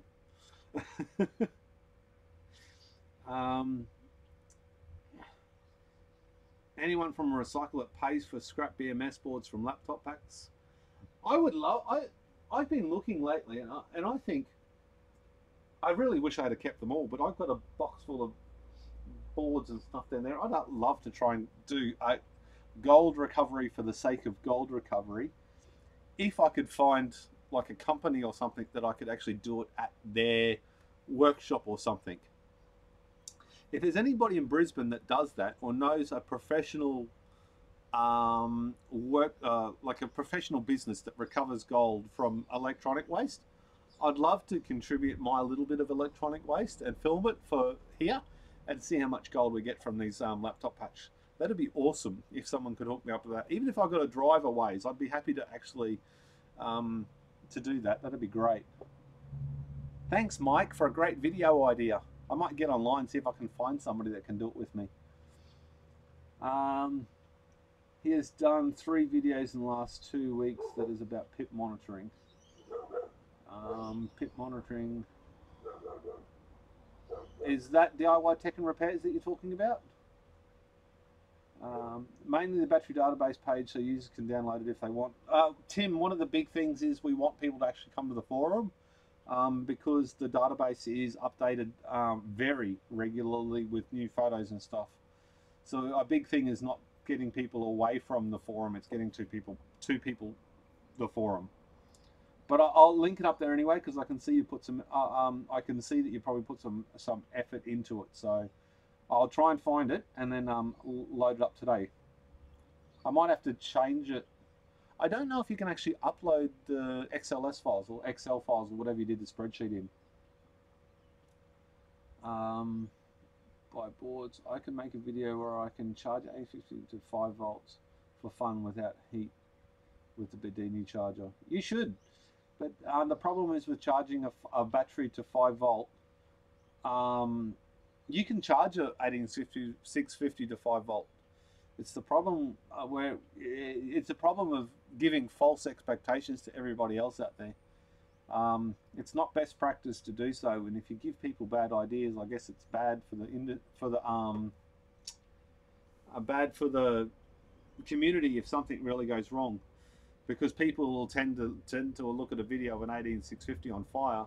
Anyone from a recycle that pays for scrap BMS boards from laptop packs? I would love. I've been looking lately, and I think I really wish I had kept them all. But I've got a box full of boards and stuff down there. I'd love to try and do a gold recovery for the sake of gold recovery. If I could find like a company or something that I could actually do it at their workshop or something. If there's anybody in Brisbane that does that or knows a professional like a professional business that recovers gold from electronic waste, I'd love to contribute my little bit of electronic waste and film it for here and see how much gold we get from these laptop packs. That'd be awesome if someone could hook me up with that. Even if I've got to drive a ways, I'd be happy to actually to do that. That'd be great. Thanks, Mike, for a great video idea. I might get online and see if I can find somebody that can do it with me. He has done 3 videos in the last 2 weeks that is about pit monitoring. Pit monitoring. Is that DIY tech and repairs that you're talking about? Mainly the battery database page so users can download it if they want. Tim, one of the big things is we want people to actually come to the forum because the database is updated very regularly with new photos and stuff. So a big thing is not getting people away from the forum, it's getting to people the forum. But I'll link it up there anyway because I can see you put some. I can see that you probably put some effort into it. So I'll try and find it and then load it up today. I might have to change it. I don't know if you can actually upload the XLS files or Excel files or whatever you did the spreadsheet in. By boards, I can make a video where I can charge 850 to 5 volts for fun without heat with the Bedini charger. You should. But the problem is with charging a battery to 5 volt, you can charge a 650 to 5 volt. It's the problem it's a problem of giving false expectations to everybody else out there. It's not best practice to do so, and if you give people bad ideas, I guess it's bad for the community if something really goes wrong. Because people will tend to look at a video of an 18650 on fire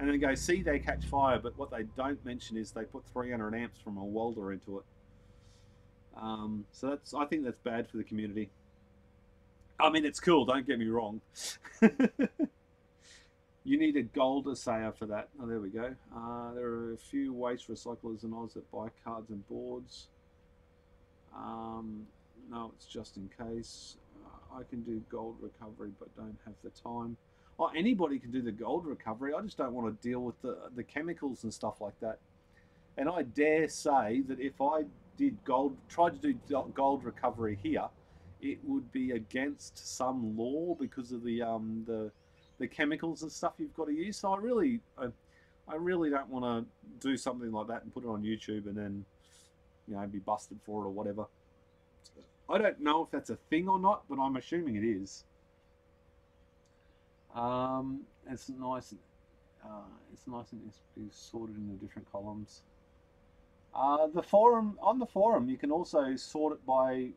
and then go, see, they catch fire, but what they don't mention is they put 300 amps from a welder into it. So I think that's bad for the community. I mean, it's cool, don't get me wrong. You need a gold assayer for that. Oh, there we go. There are a few waste recyclers in Oz that buy cards and boards. No, it's just in case. I can do gold recovery but don't have the time. Oh, anybody can do the gold recovery. I just don't want to deal with the chemicals and stuff like that. And I dare say that if I tried to do gold recovery here, it would be against some law because of the chemicals and stuff you've got to use. So I really don't want to do something like that and put it on YouTube and then, you know, be busted for it or whatever. I don't know if that's a thing or not, but I'm assuming it is. It's nice. It's nice and it's sorted into different columns. On the forum, you can also sort it by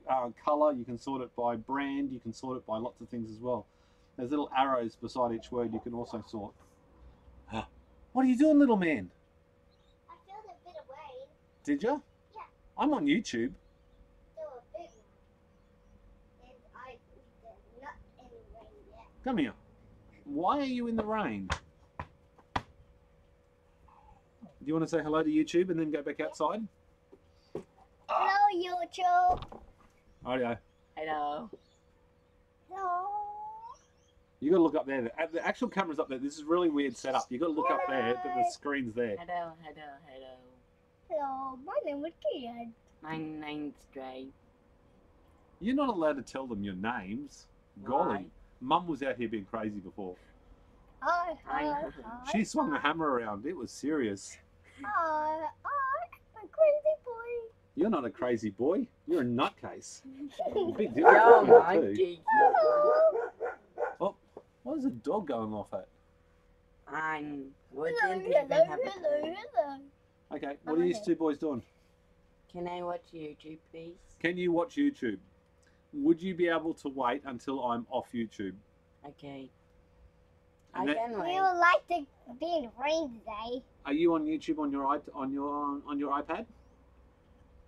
color. You can sort it by brand. You can sort it by lots of things as well. There's little arrows beside each word. You can also sort. What are you doing, little man? I filled a bit of rain. Did you? Yeah. I'm on YouTube. Come here. Why are you in the rain? Do you want to say hello to YouTube and then go back outside? Hello, YouTube. Rightio. Hello. Hello. You got to look up there. The actual camera's up there. This is really weird setup. You got to look up there, but the screen's there. Hello, hello, hello. Hello, my name is Kian. My name's Dave. You're not allowed to tell them your names. Golly. Mum was out here being crazy before. Hi, I know. She swung a hammer around. It was serious. I'm a crazy boy. You're not a crazy boy. You're a nutcase. Big difference Yo, between the two. monkey. Hello. What is a dog going off at? I Hello, wouldn't hello, even have a hello, clue. hello. Okay, what are you two boys doing? Can I watch YouTube, please? Can you watch YouTube? Would you be able to wait until I'm off YouTube? Okay. And I that- can We wait. would like to be in the rain today. Are you on YouTube on your iPad?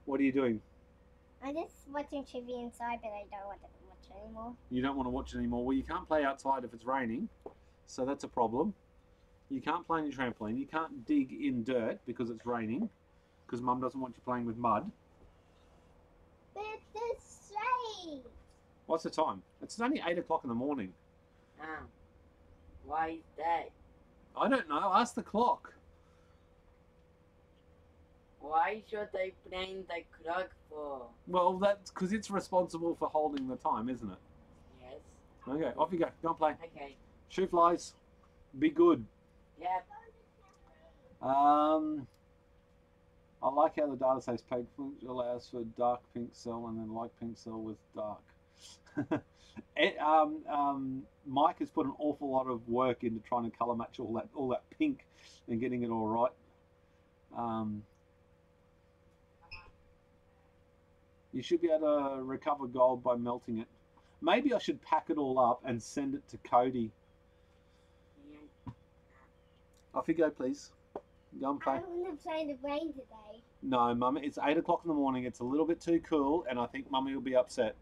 What are you doing? I'm just watching TV inside, but I don't want to watch anymore. You don't want to watch it anymore. Well, you can't play outside if it's raining, so that's a problem. You can't play on your trampoline. You can't dig in dirt because it's raining, because Mum doesn't want you playing with mud. But it's safe. What's the time? It's only 8 o'clock in the morning. Ah. Why is that? I don't know. Ask the clock. Why should I blame the clock for? Well, that's because it's responsible for holding the time, isn't it? Yes. Okay, off you go. Go and play. Okay. Shoot flies. Be good. Yep. I like how the data says pink allows for dark pink cell and then light pink cell with dark. Mike has put an awful lot of work into trying to color match all that pink and getting it all right. You should be able to recover gold by melting it. Maybe I should pack it all up and send it to Cody. Yeah. Off you go, please. Go and play. I want to play in the rain today. No, Mum, it's 8 o'clock in the morning. It's a little bit too cool, and I think Mummy will be upset.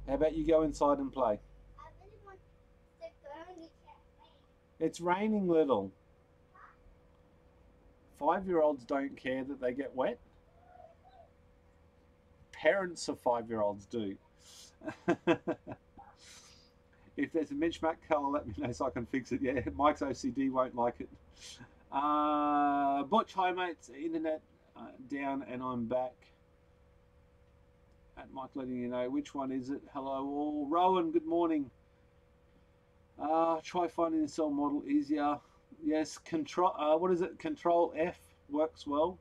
How about you go inside and play? I really want to go in the rain. It's raining, little. 5-year-olds don't care that they get wet. Parents of 5-year-olds do. If there's a mismatch colour, let me know so I can fix it. Yeah, Mike's OCD won't like it. Butch, hi mates, internet down and I'm back. At Mike letting you know, which one is it? Hello all. Rowan, good morning. Try finding the cell model easier. Yes, control, what is it? Control F works well.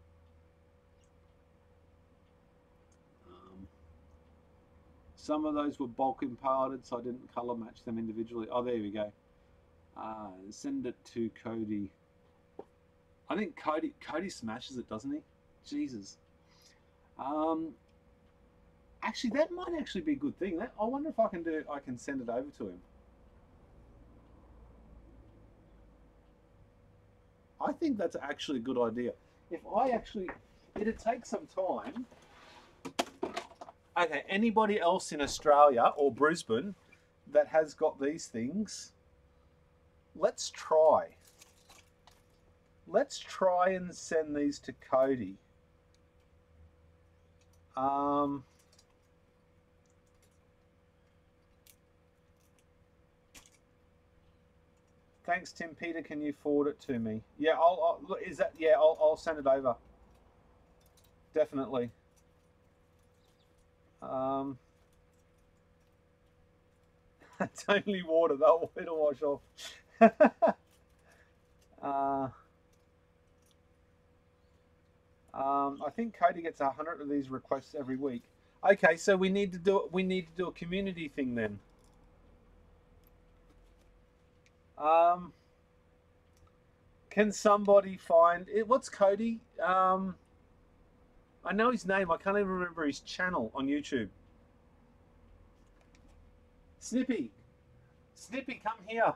Some of those were bulk impounded, so I didn't color match them individually. Oh, there we go. Send it to Cody. I think Cody smashes it, doesn't he? Jesus. Actually, that might actually be a good thing. I wonder if I can send it over to him. I think that's actually a good idea. It'd take some time. Okay, anybody else in Australia or Brisbane that has got these things, let's try. Let's try and send these to Cody. Thanks, Tim. Peter, can you forward it to me? Yeah, I'll send it over. Definitely. It's only water, though. It'll wash off. I think Cody gets 100 of these requests every week. Okay, so we need to do a community thing then. Can somebody find it? What's Cody? I know his name. I can't even remember his channel on YouTube. Snippy, come here.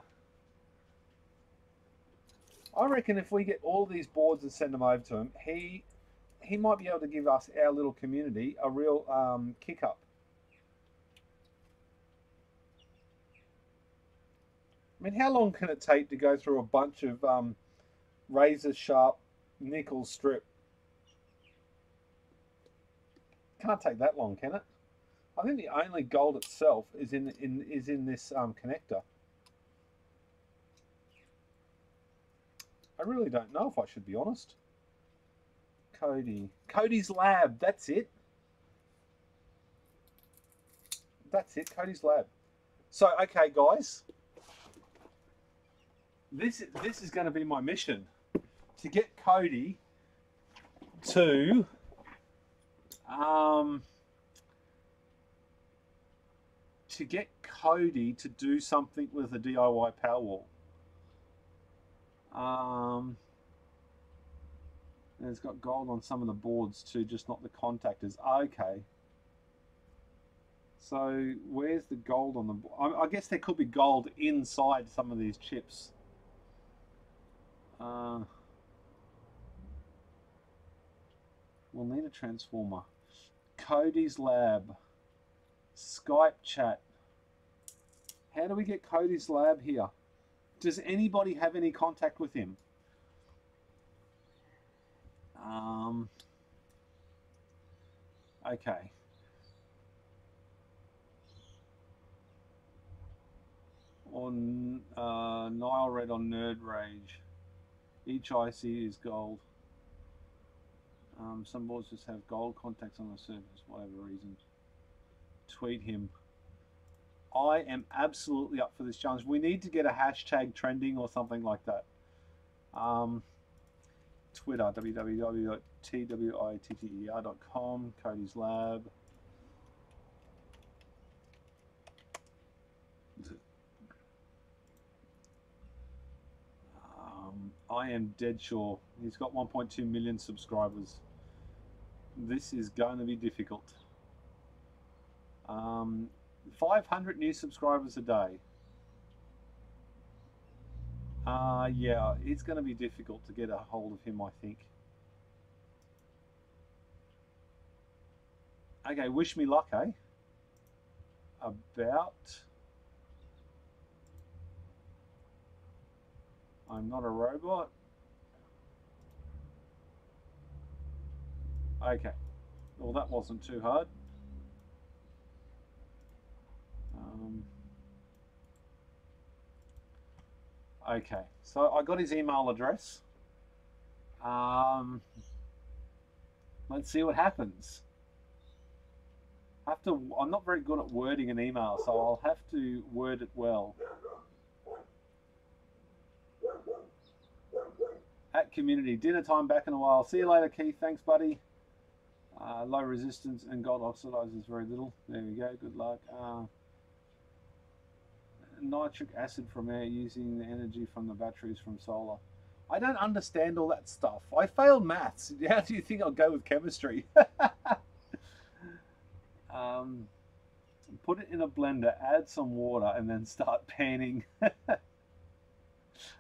I reckon if we get all these boards and send them over to him, he might be able to give us, our little community, a real kick up. I mean, how long can it take to go through a bunch of razor sharp nickel strip? Can't take that long, can it? I think the only gold itself is in this connector. I really don't know, if I should be honest. Cody. Cody's Lab. That's it. That's it. Cody's Lab. So, okay, guys. This is going to be my mission. To get Cody to... to get Cody to do something with a DIY Powerwall. And it's got gold on some of the boards too, just not the contactors. Okay. So where's the gold on the board? I guess there could be gold inside some of these chips. We'll need a transformer. Cody's Lab. Skype chat. How do we get Cody's Lab here? Does anybody have any contact with him? Okay. On Nile Red on Nerd Rage. Each IC is gold. Some boards just have gold contacts on the surface, whatever reason. Tweet him. I am absolutely up for this challenge. We need to get a hashtag trending or something like that. Twitter, www.twitter.com, Cody's Lab. I am dead sure. He's got 1.2 million subscribers. This is going to be difficult. 500 new subscribers a day. Yeah, it's going to be difficult to get a hold of him, I think. Okay, wish me luck, eh? About... I'm not a robot. Okay. Well, that wasn't too hard. Okay, so I got his email address. Let's see what happens. I'm not very good at wording an email, so I'll have to word it well. At community, dinner time back in a while. See you later, Keith. Thanks, buddy. Low resistance and gold oxidizes very little. There we go. Good luck. Nitric acid from air using the energy from the batteries from solar. I don't understand all that stuff. I failed maths. How do you think I'll go with chemistry? Put it in a blender, add some water, and then start panning.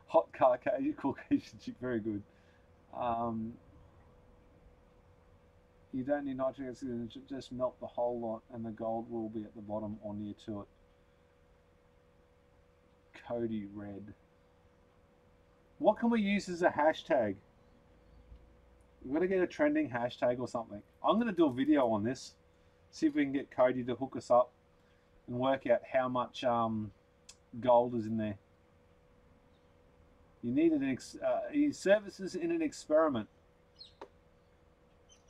Hot Caucasian chick, very good. You don't need nitric acid, just melt the whole lot and the gold will be at the bottom or near to it. Cody Red. What can we use as a hashtag? We've got to get a trending hashtag or something. I'm going to do a video on this. See if we can get Cody to hook us up and work out how much gold is in there. You needed he services in an experiment.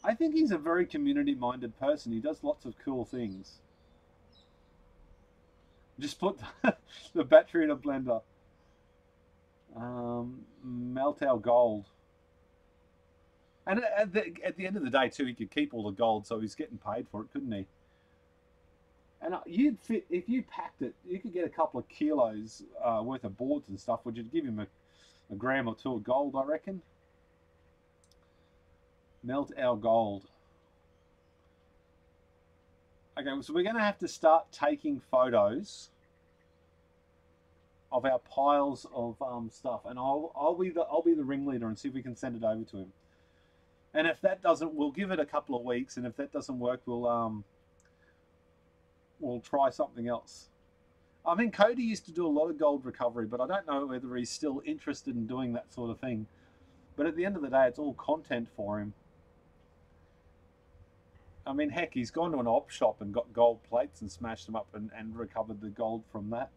I think he's a very community-minded person. He does lots of cool things. Just put the battery in a blender. Melt our gold. And at the end of the day, too, he could keep all the gold, so he's getting paid for it, couldn't he? And you'd fit, if you packed it, you could get a couple of kilos worth of boards and stuff, which would give him a gram or two of gold, I reckon. Melt our gold. Okay, so we're going to have to start taking photos of our piles of stuff, and I'll be the ringleader and see if we can send it over to him. And if that doesn't, we'll give it a couple of weeks, and if that doesn't work, we'll try something else. I mean, Cody used to do a lot of gold recovery, but I don't know whether he's still interested in doing that sort of thing. But at the end of the day, it's all content for him. I mean, heck, he's gone to an op shop and got gold plates and smashed them up and recovered the gold from that.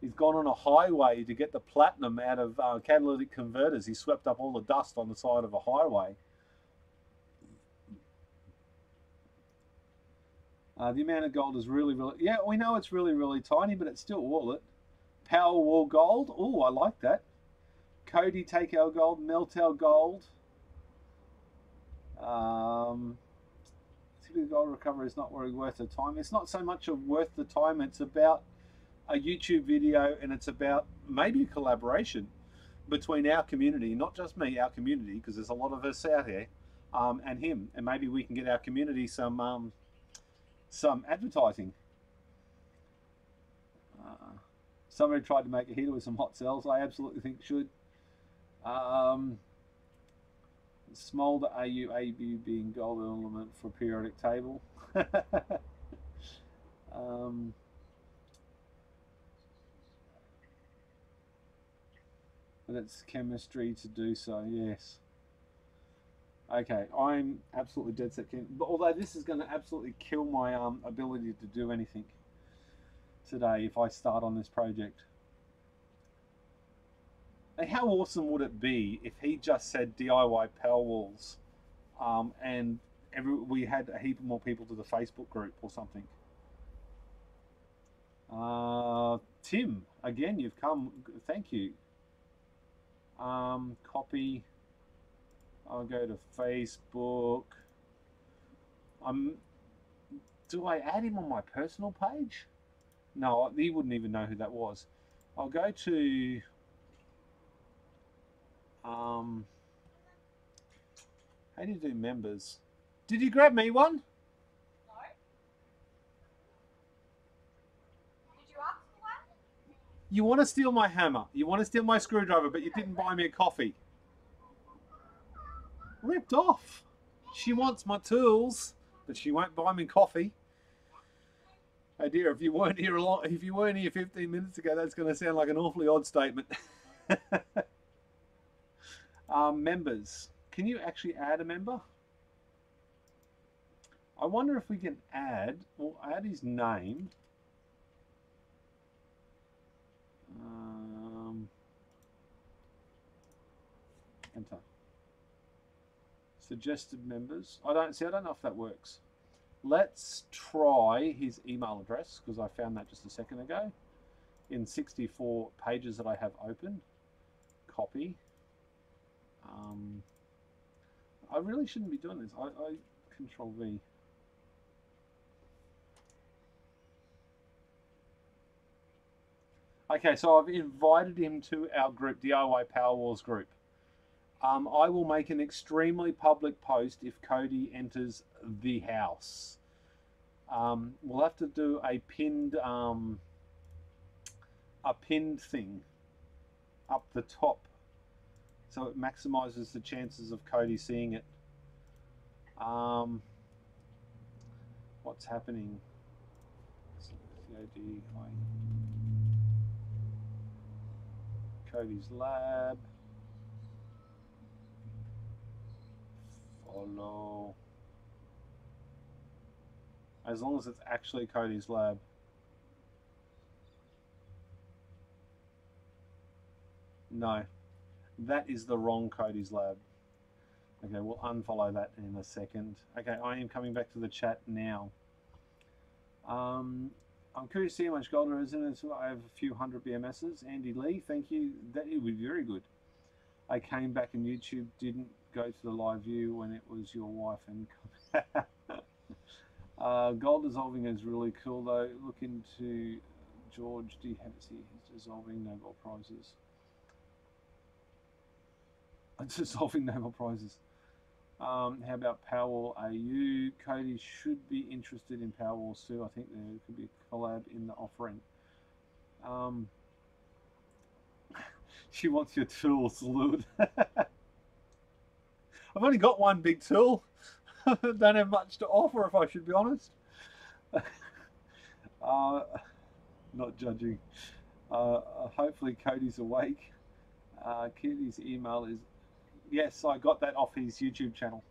He's gone on a highway to get the platinum out of catalytic converters. He swept up all the dust on the side of a highway The amount of gold is really, yeah, we know it's really tiny, but it's still all it. Powerwall gold. Oh, I like that. Cody, take our gold, melt our gold. Typical gold recovery is not really worth the time. It's not so much of worth the time. It's about a YouTube video, and it's about maybe a collaboration between our community, not just me, our community, because there's a lot of us out here, and him, and maybe we can get our community some advertising. Somebody tried to make a heater with some hot cells. I absolutely think should. Smolder AU ABU being gold element for periodic table. But it's chemistry to do so, yes. Okay, I'm absolutely dead set keen. But although this is going to absolutely kill my ability to do anything today if I start on this project. And how awesome would it be if he just said DIY power walls, and we had a heap more people to the Facebook group or something. Tim, again, you've come. Thank you. Copy. I'll go to Facebook. Do I add him on my personal page? No, he wouldn't even know who that was. I'll go to how do you do members? Did you grab me one? No. Did you ask for one? You want to steal my hammer, you want to steal my screwdriver, but you didn't buy me a coffee. Ripped off. She wants my tools, but she won't buy me coffee. Oh dear, if you weren't here 15 minutes ago, that's going to sound like an awfully odd statement. Members. Can you actually add a member? I wonder if we can add, we'll add his name. Enter. Suggested members. I don't know if that works. Let's try his email address, because I found that just a second ago in 64 pages that I have open. Copy. I really shouldn't be doing this. I Control V. Okay, so I've invited him to our group, DIY Powerwalls group. I will make an extremely public post if Cody enters the house. We'll have to do a pinned thing up the top, so it maximizes the chances of Cody seeing it. What's happening? Cody's lab. Follow. As long as it's actually Cody's lab. No, that is the wrong Cody's lab. Okay, we'll unfollow that in a second. Okay, I am coming back to the chat now. I'm curious to see how much gold there is in it. I have a few hundred BMSs. Andy Lee, thank you. That would be very good. I came back and YouTube didn't go to the live view when it was your wife and gold dissolving is really cool though. Look into George D. Hennessy. He's dissolving Nobel Prizes. Dissolving Nobel Prizes. How about Powerwall AU? Cody should be interested in Powerwalls too. I think there could be a collab in the offering. She wants your tools, Lud. I've only got one big tool. Don't have much to offer, if I should be honest. Not judging. Hopefully Cody's awake. Cody's email is... Yes, I got that off his YouTube channel.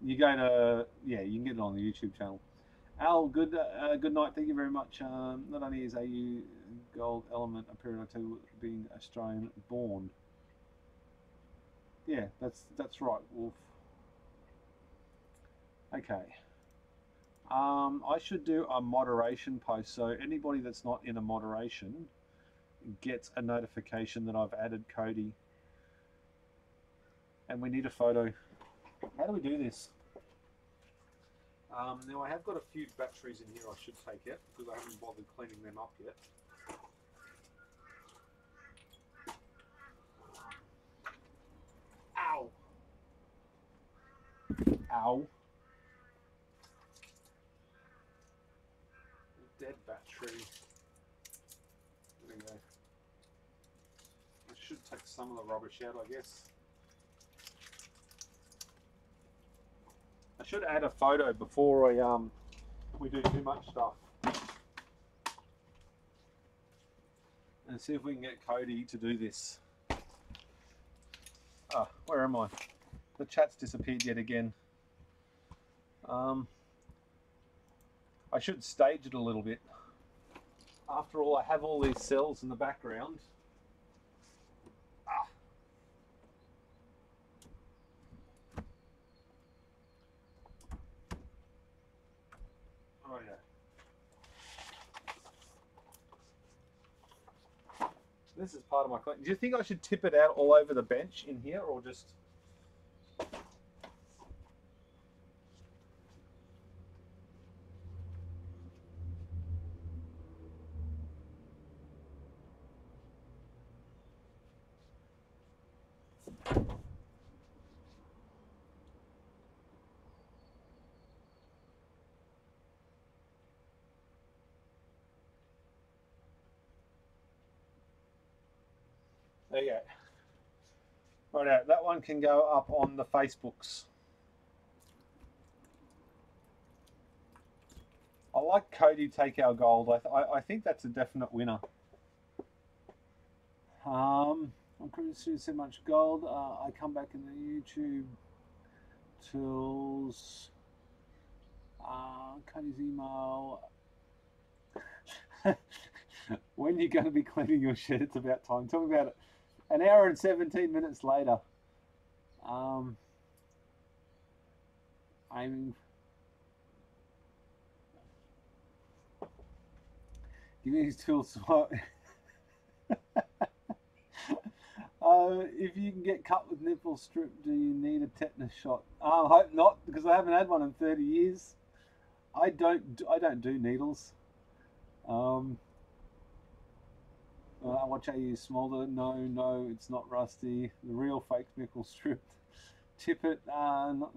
You go to... Yeah, you can get it on the YouTube channel. Al, good night. Thank you very much. Not only is AU gold element a period to being Australian born. Yeah, that's right, Wolf. Okay. I should do a moderation post, so anybody that's not in a moderation gets a notification that I've added Cody. And we need a photo. How do we do this? Now I have got a few batteries in here I should take out because I haven't bothered cleaning them up yet. Ow! Ow! Dead battery. There we go. I should take some of the rubbish out, I guess. I should add a photo before we do too much stuff. And see if we can get Cody to do this. Ah, where am I? The chat's disappeared yet again. I should stage it a little bit. After all, I have all these cells in the background. Oh yeah. This is part of my collection. Do you think I should tip it out all over the bench in here, or just... There you go. Right out. That one can go up on the Facebooks. I like Cody take our gold. I think that's a definite winner. I'm producing so much gold. I come back in the YouTube tools. Cody's email. When you're going to be cleaning your shed, it's about time. Talk about it. An hour and 17 minutes later. Aiming. Give me these tools. If you can get cut with nipple strip, do you need a tetanus shot? I hope not, because I haven't had one in 30 years. I don't do needles. Watch how you smolder. No, it's not rusty. The real fake nipple strip. Tip it. Not...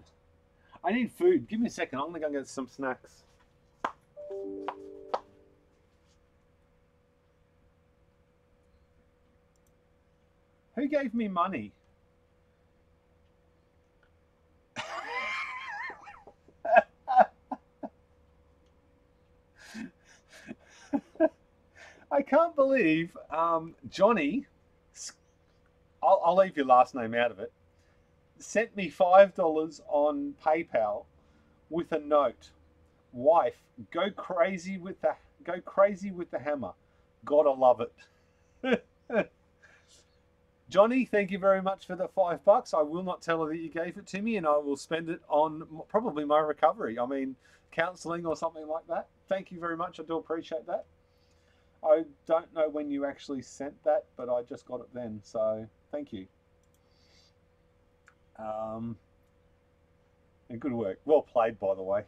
I need food. Give me a second. I'm gonna go get some snacks. Who gave me money? I can't believe Johnny, I'll leave your last name out of it, sent me $5 on PayPal with a note. Wife, go crazy with the hammer. Gotta love it. Johnny, thank you very much for the $5. I will not tell her that you gave it to me, and I will spend it on probably my recovery. I mean, counselling or something like that. Thank you very much. I do appreciate that. I don't know when you actually sent that, but I just got it then, so thank you. And good work. Well played, by the way.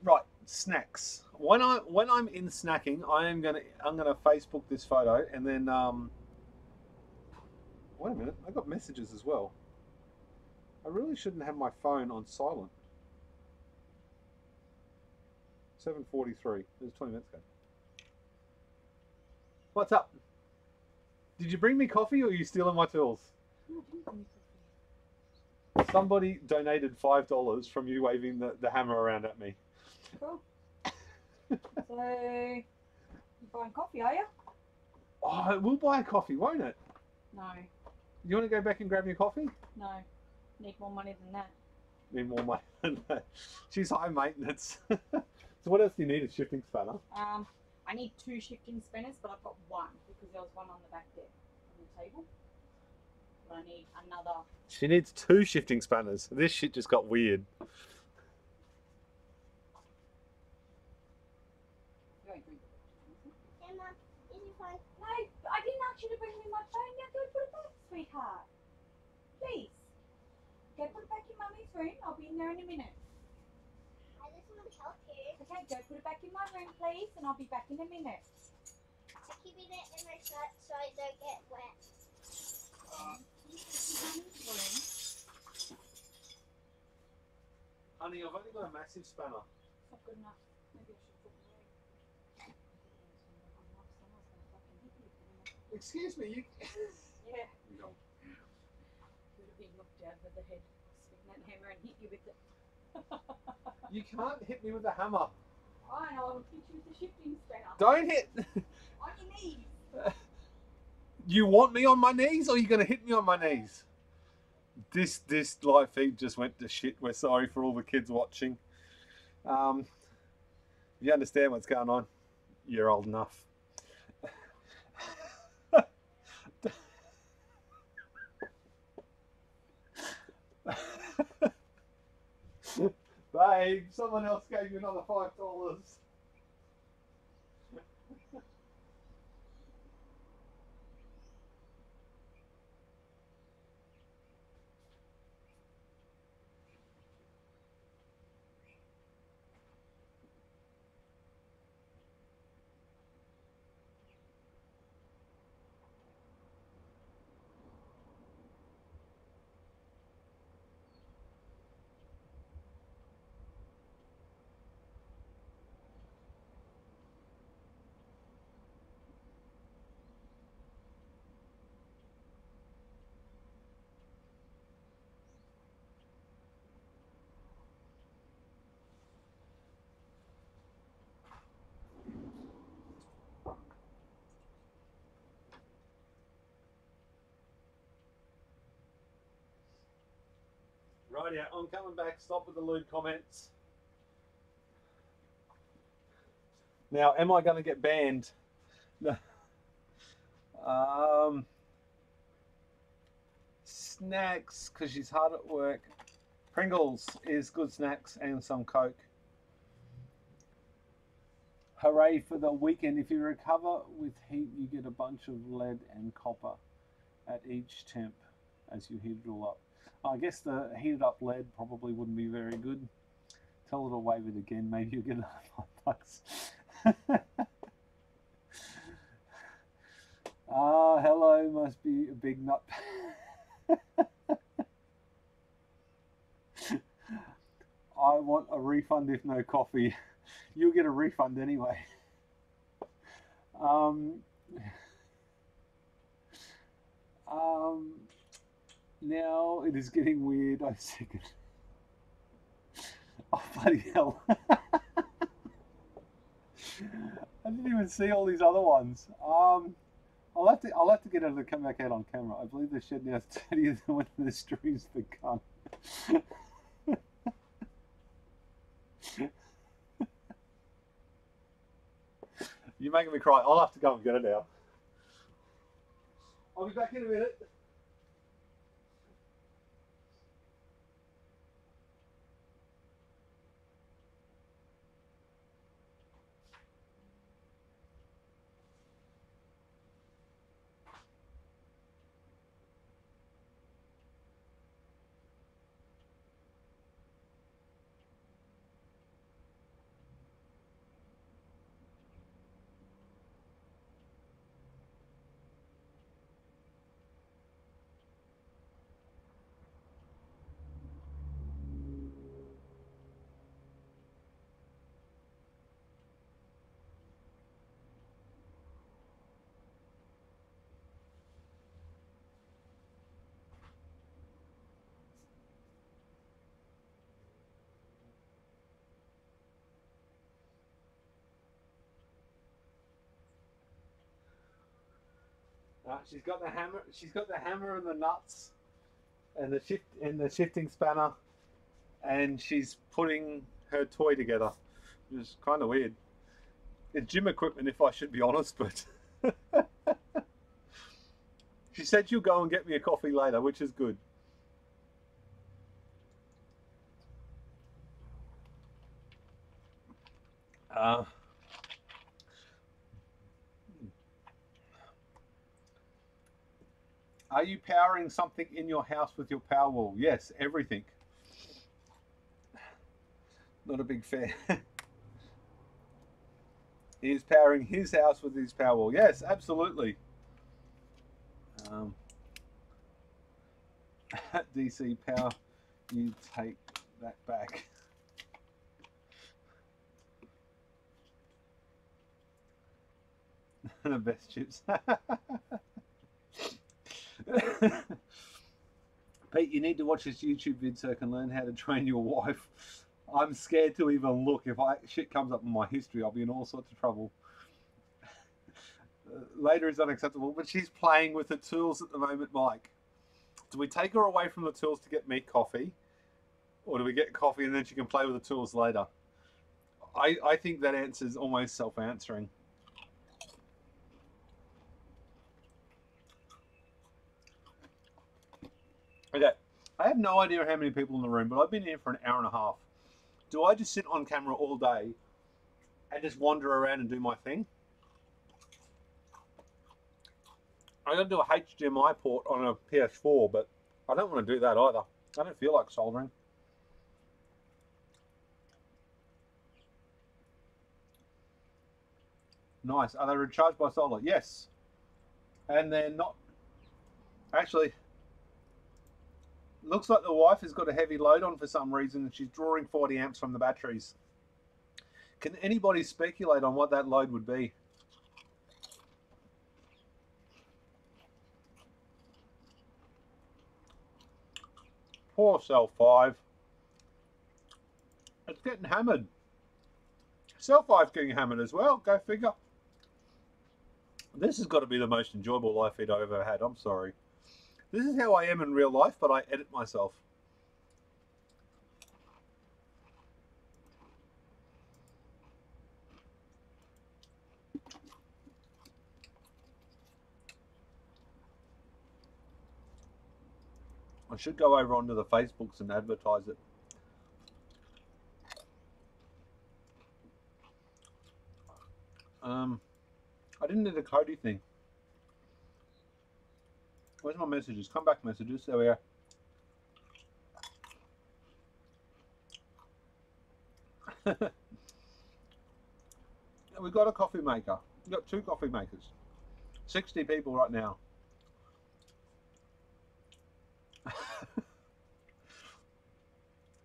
Right, snacks. When I'm in snacking, I'm gonna Facebook this photo, and then wait a minute, I got messages as well. I really shouldn't have my phone on silent. 7:43. It was 20 minutes ago. What's up? Did you bring me coffee, or are you stealing my tools? Somebody donated $5 from you waving the hammer around at me. Cool. So, you buying coffee, are you? Oh, we'll buy a coffee, won't it? No. You want to go back and grab your coffee? No. Need more money than that. Need more money than that. She's high maintenance. So what else do you need? A shifting spanner? I need 2 shifting spanners, but I've got 1 because there was one on the back there on the table. but I need another. She needs 2 shifting spanners. This shit just got weird. Emma, is it fine? No, I didn't ask you to bring me my phone. Now go put it back, sweetheart. Please. Go put it back in Mummy's room. I'll be in there in a minute. I just want to help you. Okay, go put it back in my room, please, and I'll be back in a minute. I'm keeping it in my shirt so I don't get wet. Honey, I've only got a massive spanner. Not good enough. Maybe I should put it away. Excuse me, you... Yeah. No. Could have been knocked down with the head. Swing that hammer and hit you with it. You can't hit me with a hammer. I know, I'll hit you with the shifting spanner. Don't hit... On your knees. You want me on my knees, or are you going to hit me on my knees? This live feed just went to shit. We're sorry for all the kids watching. If you understand what's going on, you're old enough. Babe, someone else gave you another $5. Right, yeah, I'm coming back. Stop with the lewd comments. Now, am I going to get banned? No. Snacks, because she's hard at work. Pringles is good snacks and some Coke. Hooray for the weekend. If you recover with heat, you get a bunch of lead and copper at each temp as you heat it all up. I guess the heated up lead probably wouldn't be very good. Tell her to wave it again. Maybe you'll get another $5. Ah, hello, must be a big nut. I want a refund if no coffee. You'll get a refund anyway. Now it is getting weird. I second. Oh bloody hell! I didn't even see all these other ones. I'll have to get her to come back out on camera. I believe the shed now is dirtier than when the stream's begun. You're making me cry. I'll have to go and get it now. I'll be back in a minute. She's got the hammer. She's got the hammer and the nuts, and the shifting spanner, and she's putting her toy together. It's kind of weird. It's gym equipment, if I should be honest, but She said she'll go and get me a coffee later, which is good. Are you powering something in your house with your Powerwall? Yes, everything. Not a big fan. He is powering his house with his Powerwall. Yes, absolutely. DC Power, you take that back. The best chips. Pete, you need to watch this YouTube vid so I can learn how to train your wife. I'm scared to even look. If shit comes up in my history, I'll be in all sorts of trouble. Later is unacceptable, but she's playing with the tools at the moment, Mike. Do we take her away from the tools to get me coffee? Or do we get coffee and then she can play with the tools later? I think that answer is almost self-answering. Okay, I have no idea how many people in the room, but I've been here for an hour and a half. Do I just sit on camera all day and just wander around and do my thing? I'm going to do a HDMI port on a PS4, but I don't want to do that either. I don't feel like soldering. Nice. Are they recharged by solar? Yes. And they're not... Actually, looks like the wife has got a heavy load on for some reason and she's drawing 40 amps from the batteries. Can anybody speculate on what that load would be? Poor cell 5. It's getting hammered. Cell 5's getting hammered as well. Go figure. This has got to be the most enjoyable live feed I've ever had. I'm sorry. This is how I am in real life, but I edit myself. I should go over onto the Facebooks and advertise it. I didn't do the Cody thing. Where's my messages? Come back messages. There we are. We've got a coffee maker. We've got 2 coffee makers. 60 people right now.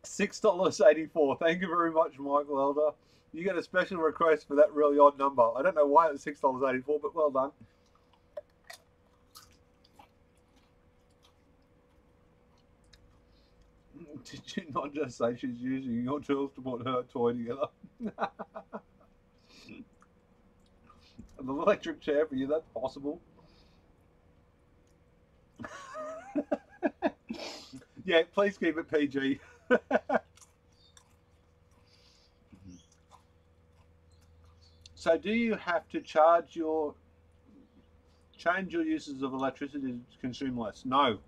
$6.84. Thank you very much, Michael Elder. You get a special request for that really odd number. I don't know why it was $6.84, but well done. Did you not just say she's using your tools to put her toy together? An electric chair for you, that's possible. Yeah, please keep it PG. So do you have to change your uses of electricity to consume less? No.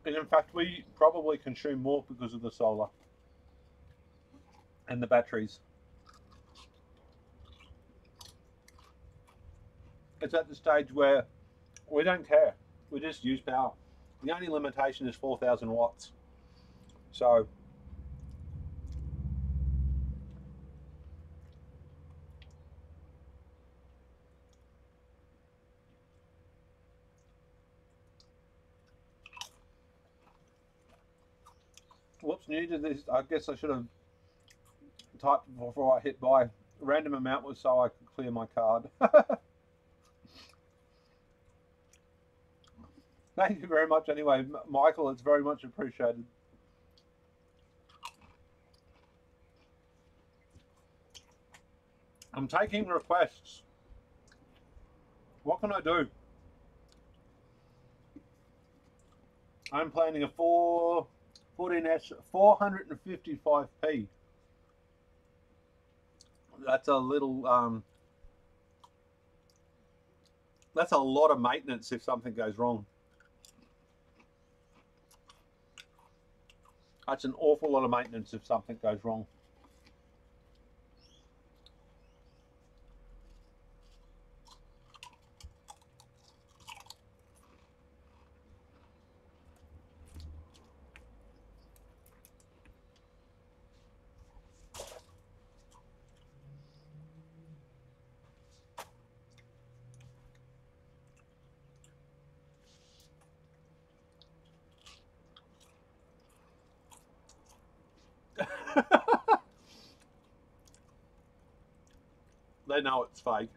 And in fact, we probably consume more because of the solar and the batteries. It's at the stage where we don't care. We just use power. The only limitation is 4,000 watts. So whoops, new to this. I guess I should have typed before I hit buy. Random amount was so I could clear my card. Thank you very much anyway, Michael. It's very much appreciated. I'm taking requests. What can I do? I'm planning a 14S 455p. That's a little That's a lot of maintenance if something goes wrong. That's an awful lot of maintenance if something goes wrong. They know it's fake.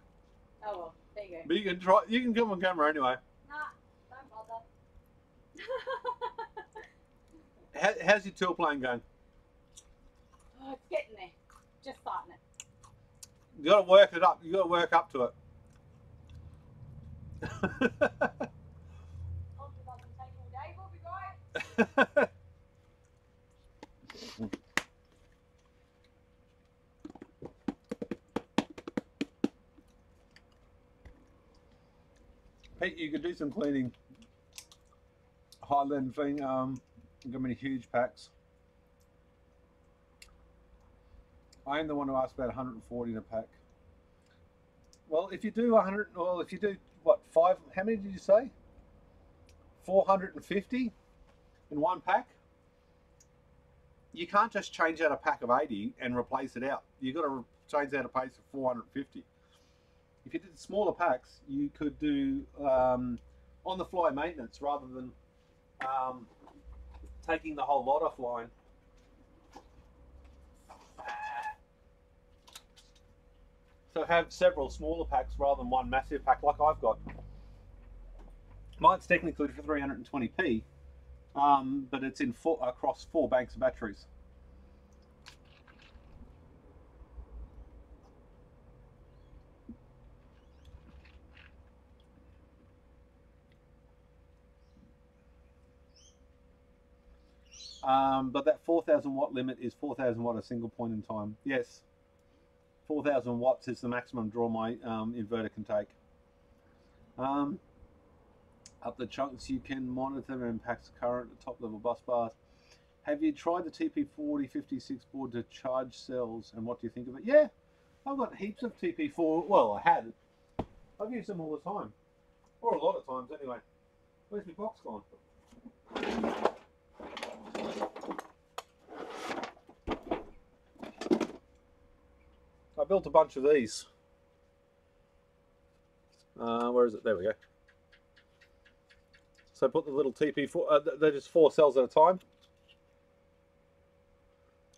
Oh well, there you go. But you can try. You can come on camera anyway. Nah, don't bother. How's your tool plane going? Oh, it's getting there. Just starting it. You got to work it up. You got to work up to it. Hope it doesn't take all day. We'll be right. Pete, you could do some cleaning. Highland thing. Got many huge packs. I am the one who asked about 140 in a pack. Well, if you do 100, well, if you do what, 5? How many did you say? 450 in one pack. You can't just change out a pack of 80 and replace it out. You've got to change out a pack of 450. If you did smaller packs, you could do on-the-fly maintenance rather than taking the whole lot offline. So have several smaller packs rather than one massive pack like I've got. Mine's technically for 320p, but it's in across 4 banks of batteries. But that 4,000 watt limit is 4,000 watt a single point in time. Yes, 4,000 watts is the maximum draw my inverter can take. Up the chunks you can monitor and impacts current at top level bus bars. Have you tried the TP4056 board to charge cells, and what do you think of it? Yeah, I've got heaps of TP4, well I had. I've used them all the time. Or a lot of times anyway. Where's my box gone? I built a bunch of these. Where is it? There we go. So put the little TP4, they're just 4 cells at a time.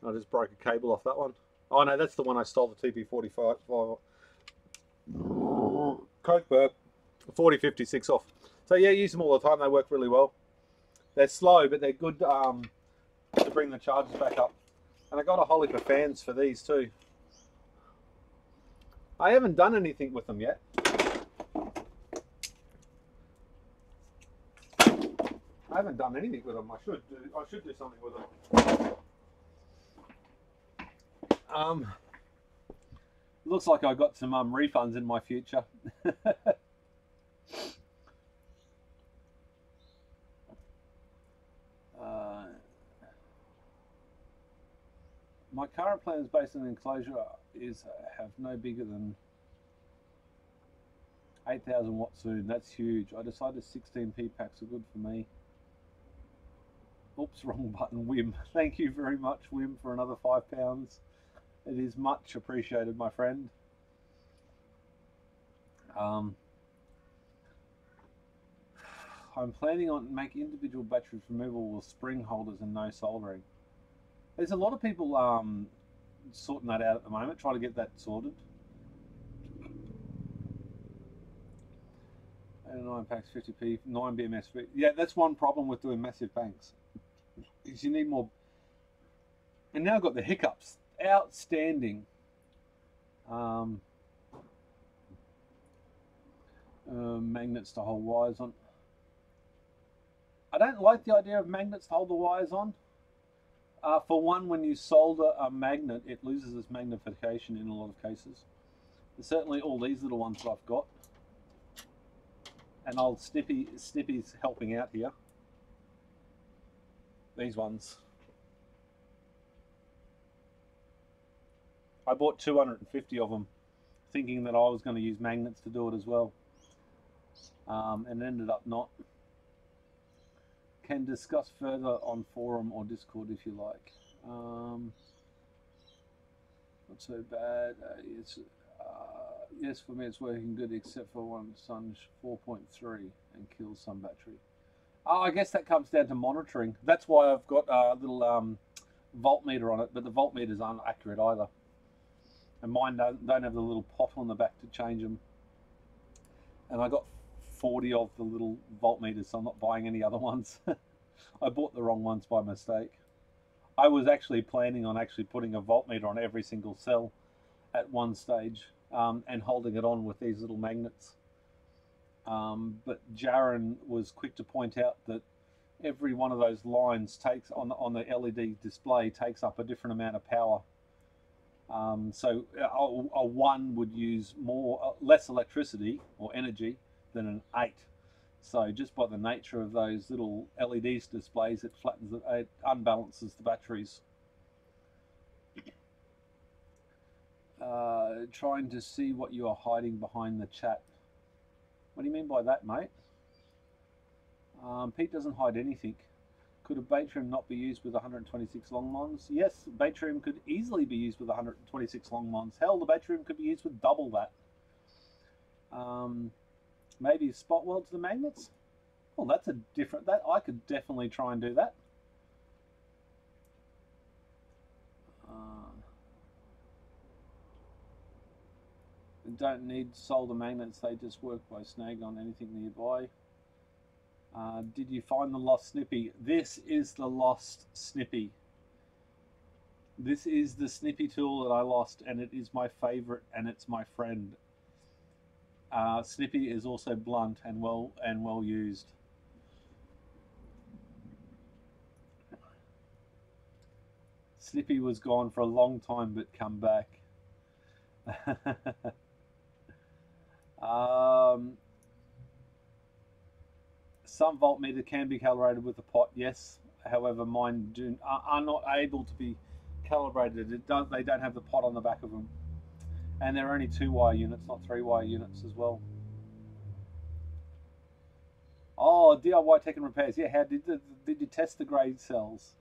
I just broke a cable off that one. Oh no, that's the one I stole the TP45. Coke burp. 4056 off. So yeah, use them all the time. They work really well. They're slow, but they're good to bring the charges back up. And I got a whole heap of fans for these too. I haven't done anything with them yet. I haven't done anything with them. I should do something with them. Looks like I got some refunds in my future. My current plan is based on enclosure have no bigger than 8,000 watts soon. That's huge. I decided 16p packs are good for me. Oops, wrong button. Wim. Thank you very much, Wim, for another £5. It is much appreciated, my friend. I'm planning on making individual batteries removable with spring holders and no soldering. There's a lot of people sorting that out at the moment, trying to get that sorted. 9 packs, 50p, 9 BMS. Yeah, that's one problem with doing massive banks. Is you need more. And now I've got the hiccups. Outstanding. Magnets to hold wires on. I don't like the idea of magnets to hold the wires on. For one, when you solder a magnet, it loses its magnification in a lot of cases. And certainly all these little ones that I've got. And old Snippy's helping out here. These ones. I bought 250 of them, thinking that I was going to use magnets to do it as well, and ended up not. Can discuss further on forum or Discord if you like. Not so bad. Yes, for me it's working good, except for one Sun's 4.3 and kills some battery. I guess that comes down to monitoring. That's why I've got a little voltmeter on it, but the voltmeters aren't accurate either. And mine don't have the little pot on the back to change them. And I got 40 of the little voltmeters, so I'm not buying any other ones. I bought the wrong ones by mistake. I was actually planning on actually putting a voltmeter on every single cell at one stage, and holding it on with these little magnets. But Jaron was quick to point out that every one of those lines takes on the LED display takes up a different amount of power. So a 1 would use less electricity or energy than an 8. So just by the nature of those little LED displays, it flattens it unbalances the batteries. Trying to see what you are hiding behind the chat. What do you mean by that, mate? Pete doesn't hide anything. Could a Batrium not be used with 126 Longmons? Yes, Batrium could easily be used with 126 Longmons. Hell, the Batrium could be used with double that. Maybe spot weld to the magnets? Well, that's a different... I could definitely try and do that. Don't need solder magnets, they just work by snag on anything nearby. Did you find the lost Snippy? This is the lost Snippy. This is the Snippy tool that I lost, and it is my favorite, and it's my friend. Snippy is also blunt and well used. Snippy was gone for a long time, but come back. Some voltmeter can be calibrated with a pot, yes. However, mine are not able to be calibrated. They don't have the pot on the back of them, and they're only 2-wire units, not 3-wire units as well. Oh, DIY Tech and Repairs. Yeah, how did you test the grey cells?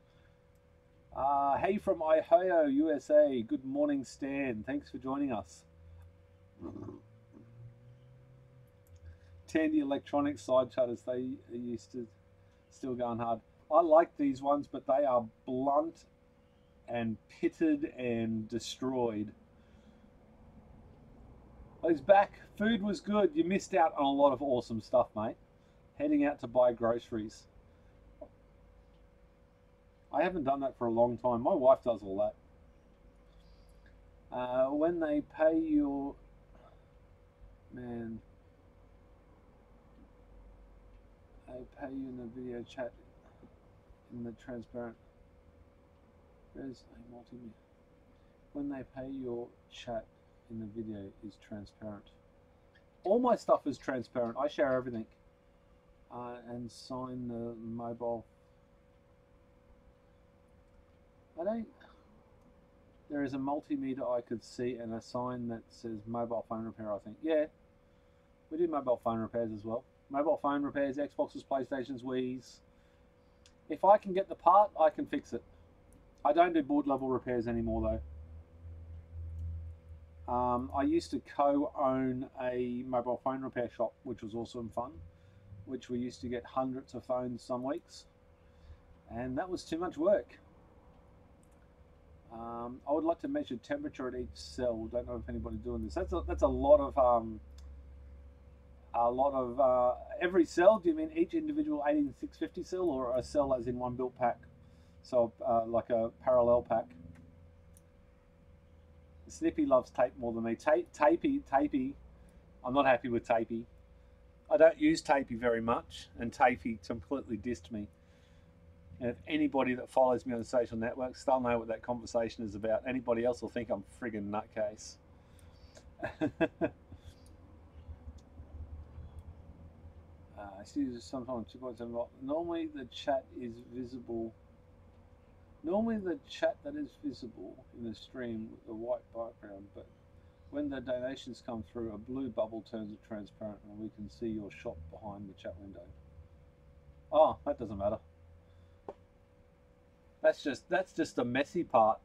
Hey from Ohio, USA. Good morning, Stan. Thanks for joining us. Tandy Electronics side shutters, they used to still going hard. I like these ones, but they are blunt and pitted and destroyed. He's back. Food was good. You missed out on a lot of awesome stuff, mate. Heading out to buy groceries. I haven't done that for a long time. My wife does all that. When they pay your... Man... They pay you in the video chat in the transparent. There's a multimedia. When they pay your chat in the video is transparent. All my stuff is transparent. I share everything. And sign the mobile. I don't. There is a multimeter I could see and a sign that says mobile phone repair, I think. Yeah, we do mobile phone repairs as well. Mobile phone repairs, Xboxes, PlayStations, Wii's. If I can get the part, I can fix it. I don't do board level repairs anymore though. I used to co-own a mobile phone repair shop, which was awesome fun, which we used to get hundreds of phones some weeks, and that was too much work. I would like to measure temperature at each cell. Don't know if anybody's doing this. That's a lot of every cell. Do you mean each individual 18650 cell, or a cell as in one built pack? So like a parallel pack. Snippy loves tape more than me. Tapey. I'm not happy with Tapey. I don't use Tapey very much, and Tapey completely dissed me. And if anybody that follows me on the social networks, they'll know what that conversation is about. Anybody else will think I'm a friggin' nutcase. Students sometimes 2.7 volt. Normally the chat is visible. Normally the chat that is visible in the stream with a white background, but when the donations come through, a blue bubble turns it transparent and we can see your shop behind the chat window. Oh, that doesn't matter. That's just the messy part.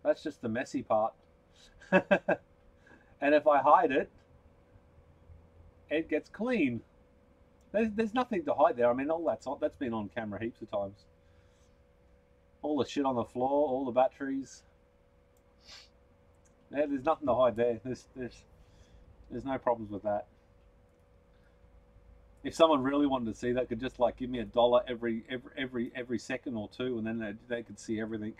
That's just the messy part. And if I hide it, it gets clean. There's nothing to hide there. I mean, all that's been on camera heaps of times. All the shit on the floor, all the batteries. Yeah, there's nothing to hide there. There's no problems with that. If someone really wanted to see that, could just like give me $1 every second or two, and then they could see everything.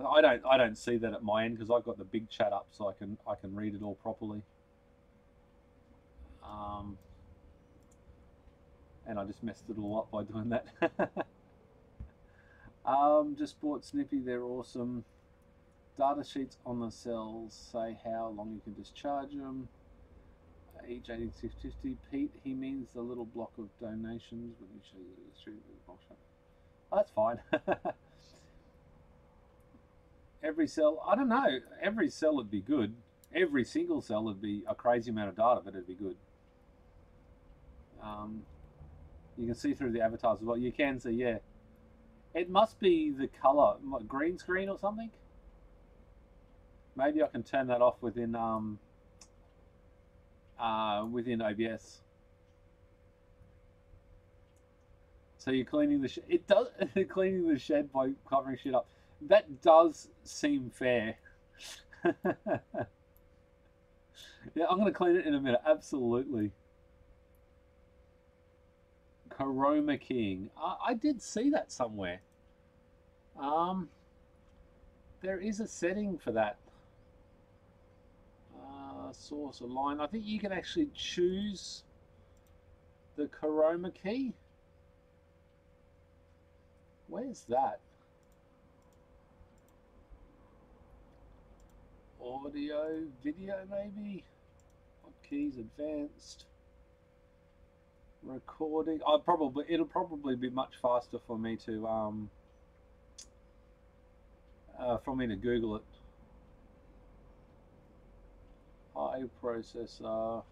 I don't see that at my end because I've got the big chat up, so I can read it all properly. And I just messed it all up by doing that. Just bought Snippy. They're awesome. Data sheets on the cells say how long you can discharge them. Each 8650. Pete, he means the little block of donations. Let me show you the street box. Oh, that's fine. Every cell, I don't know. Every cell would be good. Every single cell would be a crazy amount of data, but it'd be good. You can see through the avatars as well. You can see, yeah. It must be the color, like green screen or something. Maybe I can turn that off within within OBS. So you're cleaning the shed. It does cleaning the shed by covering shit up. That does seem fair. Yeah, I'm gonna clean it in a minute. Absolutely. Chroma keying. I did see that somewhere. There is a setting for that. Source align. I think you can actually choose the chroma key. Where's that? Audio, video, maybe. Hotkeys, advanced. Recording. It'll probably be much faster for me to Google it. High processor.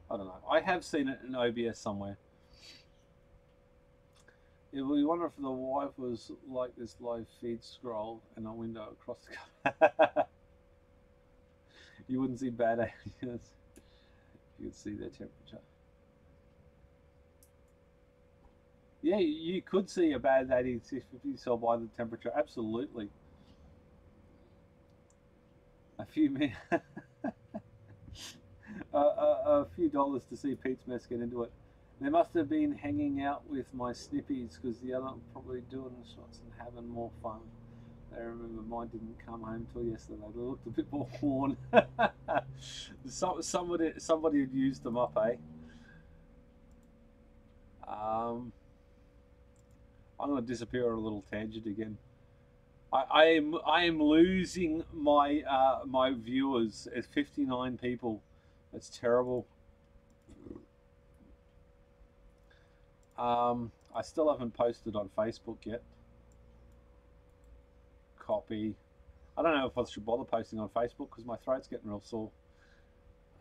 I don't know. I have seen it in OBS somewhere. We wonder if the wife was like this live feed scroll and a window across the cover. You wouldn't see bad areas. You could see their temperature. Yeah, you could see a bad 8650 cell by the temperature. Absolutely. A few minutes. A few dollars to see Pete's mess get into it. They must have been hanging out with my snippies because the other probably doing the shots and having more fun. I remember mine didn't come home till yesterday. They looked a bit more worn. Somebody had used them up, eh? I'm going to disappear on a little tangent again. I am losing my my viewers at 59 people. That's terrible. I still haven't posted on Facebook yet. Copy. I don't know if I should bother posting on Facebook because my throat's getting real sore.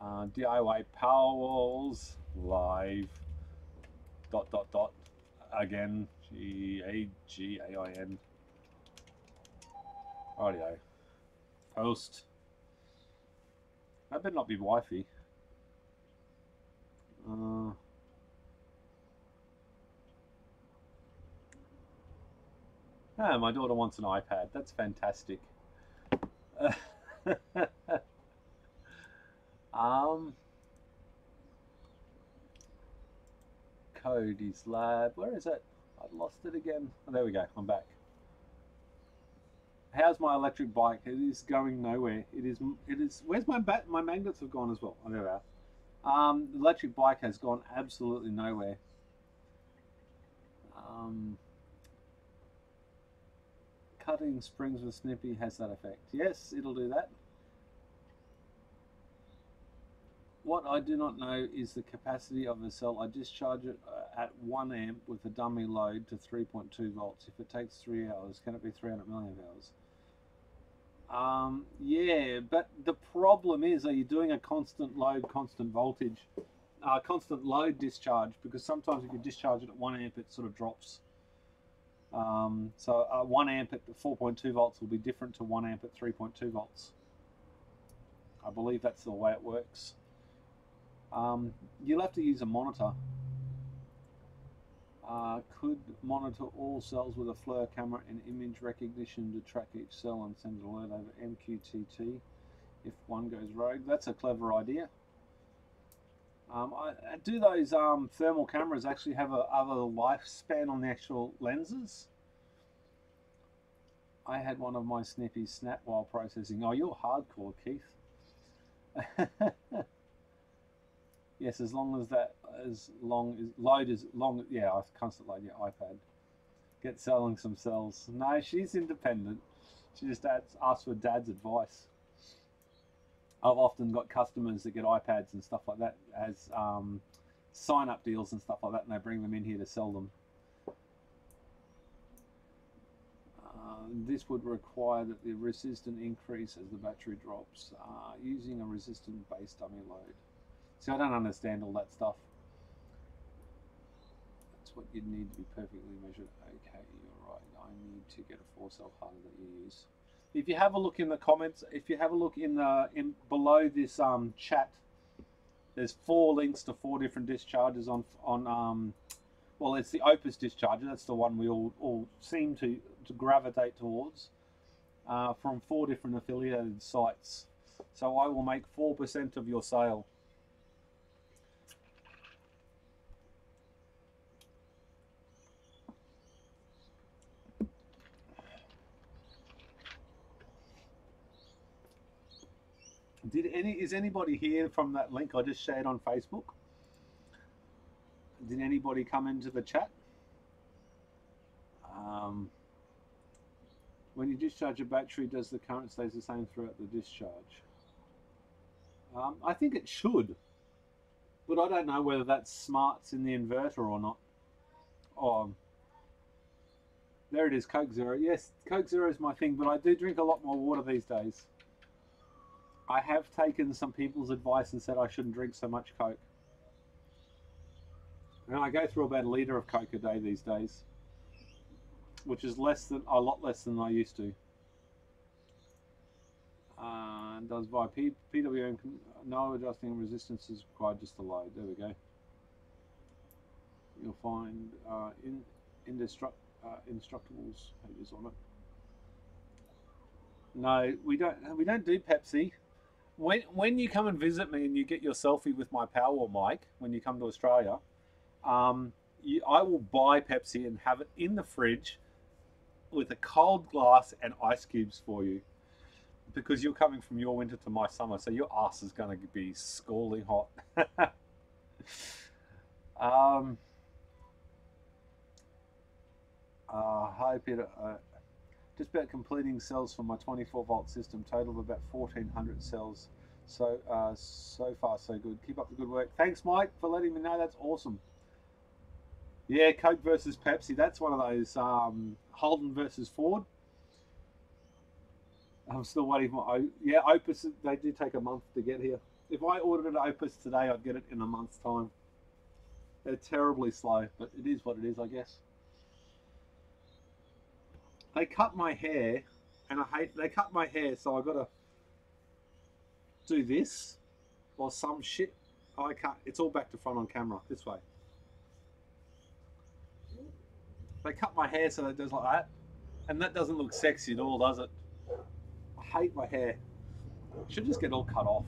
DIY Powerwalls live. ... Again. GAGAIN. Rightio. Post. That better not be wifey. Ah, my daughter wants an iPad. That's fantastic. Cody's lab. Where is it? I lost it again. Oh, there we go. I'm back. How's my electric bike? It is going nowhere. It is. Where's my my magnets have gone as well? Oh, there we are. The electric bike has gone absolutely nowhere. Cutting springs with snippy has that effect. Yes, it'll do that. What I do not know is the capacity of the cell. I discharge it at 1 amp with a dummy load to 3.2 volts. If it takes 3 hours, can it be 300 milliamp hours? Yeah, but the problem is, are you doing a constant load, constant voltage, constant load discharge? Because sometimes if you discharge it at 1 amp, it sort of drops. So 1 amp at 4.2 volts will be different to 1 amp at 3.2 volts. I believe that's the way it works. You'll have to use a monitor. Could monitor all cells with a FLIR camera and image recognition to track each cell and send an alert over MQTT if one goes rogue. That's a clever idea. Do those thermal cameras actually have a other lifespan on the actual lenses? I had one of my snippies snap while processing. Oh, you're hardcore, Keith. Yes, as long as that, load is long. Yeah, I constant load your iPad. Get selling some cells. No, she's independent. She just asks for dad's advice. I've often got customers that get iPads and stuff like that as sign-up deals and stuff like that, and they bring them in here to sell them. This would require that the resistance increase as the battery drops, using a resistant base dummy load. See, I don't understand all that stuff. That's what you'd need to be perfectly measured. Okay, you're right. I need to get a 4-cell harder that you use. If you have a look in the comments, if you have a look in below this chat, there's 4 links to 4 different discharges on well, it's the Opus discharger. That's the one we all seem to gravitate towards, from 4 different affiliated sites. So I will make 4% of your sale. Is anybody here from that link I just shared on Facebook? Did anybody come into the chat? When you discharge a battery, does the current stay the same throughout the discharge? I think it should, but I don't know whether that's smarts in the inverter or not. Oh, there it is, Coke Zero. Yes, Coke Zero is my thing, but I do drink a lot more water these days. I have taken some people's advice and said I shouldn't drink so much Coke. And I go through about a litre of Coke a day these days, which is a lot less than I used to. Does by PWM no adjusting resistance is required, just the load. There we go. You'll find instructables pages on it. No, we don't do Pepsi. When you come and visit me and you get your selfie with my Powerwall mic when you come to Australia, I will buy Pepsi and have it in the fridge with a cold glass and ice cubes for you, because you're coming from your winter to my summer, so your ass is going to be scalding hot. Hi Peter. Just about completing cells for my 24-volt system. Total of about 1,400 cells. So so far so good. Keep up the good work. Thanks, Mike, for letting me know. That's awesome. Yeah, Coke versus Pepsi. That's one of those Holden versus Ford. I'm still waiting for yeah, Opus. They do take a month to get here. If I ordered an Opus today, I'd get it in a month's time. They're terribly slow, but it is what it is, I guess. They cut my hair, and they cut my hair, so I gotta do this or some shit. I can't. It's all back to front on camera this way. They cut my hair so that it does like that, and that doesn't look sexy at all, does it? I hate my hair. It should just get all cut off.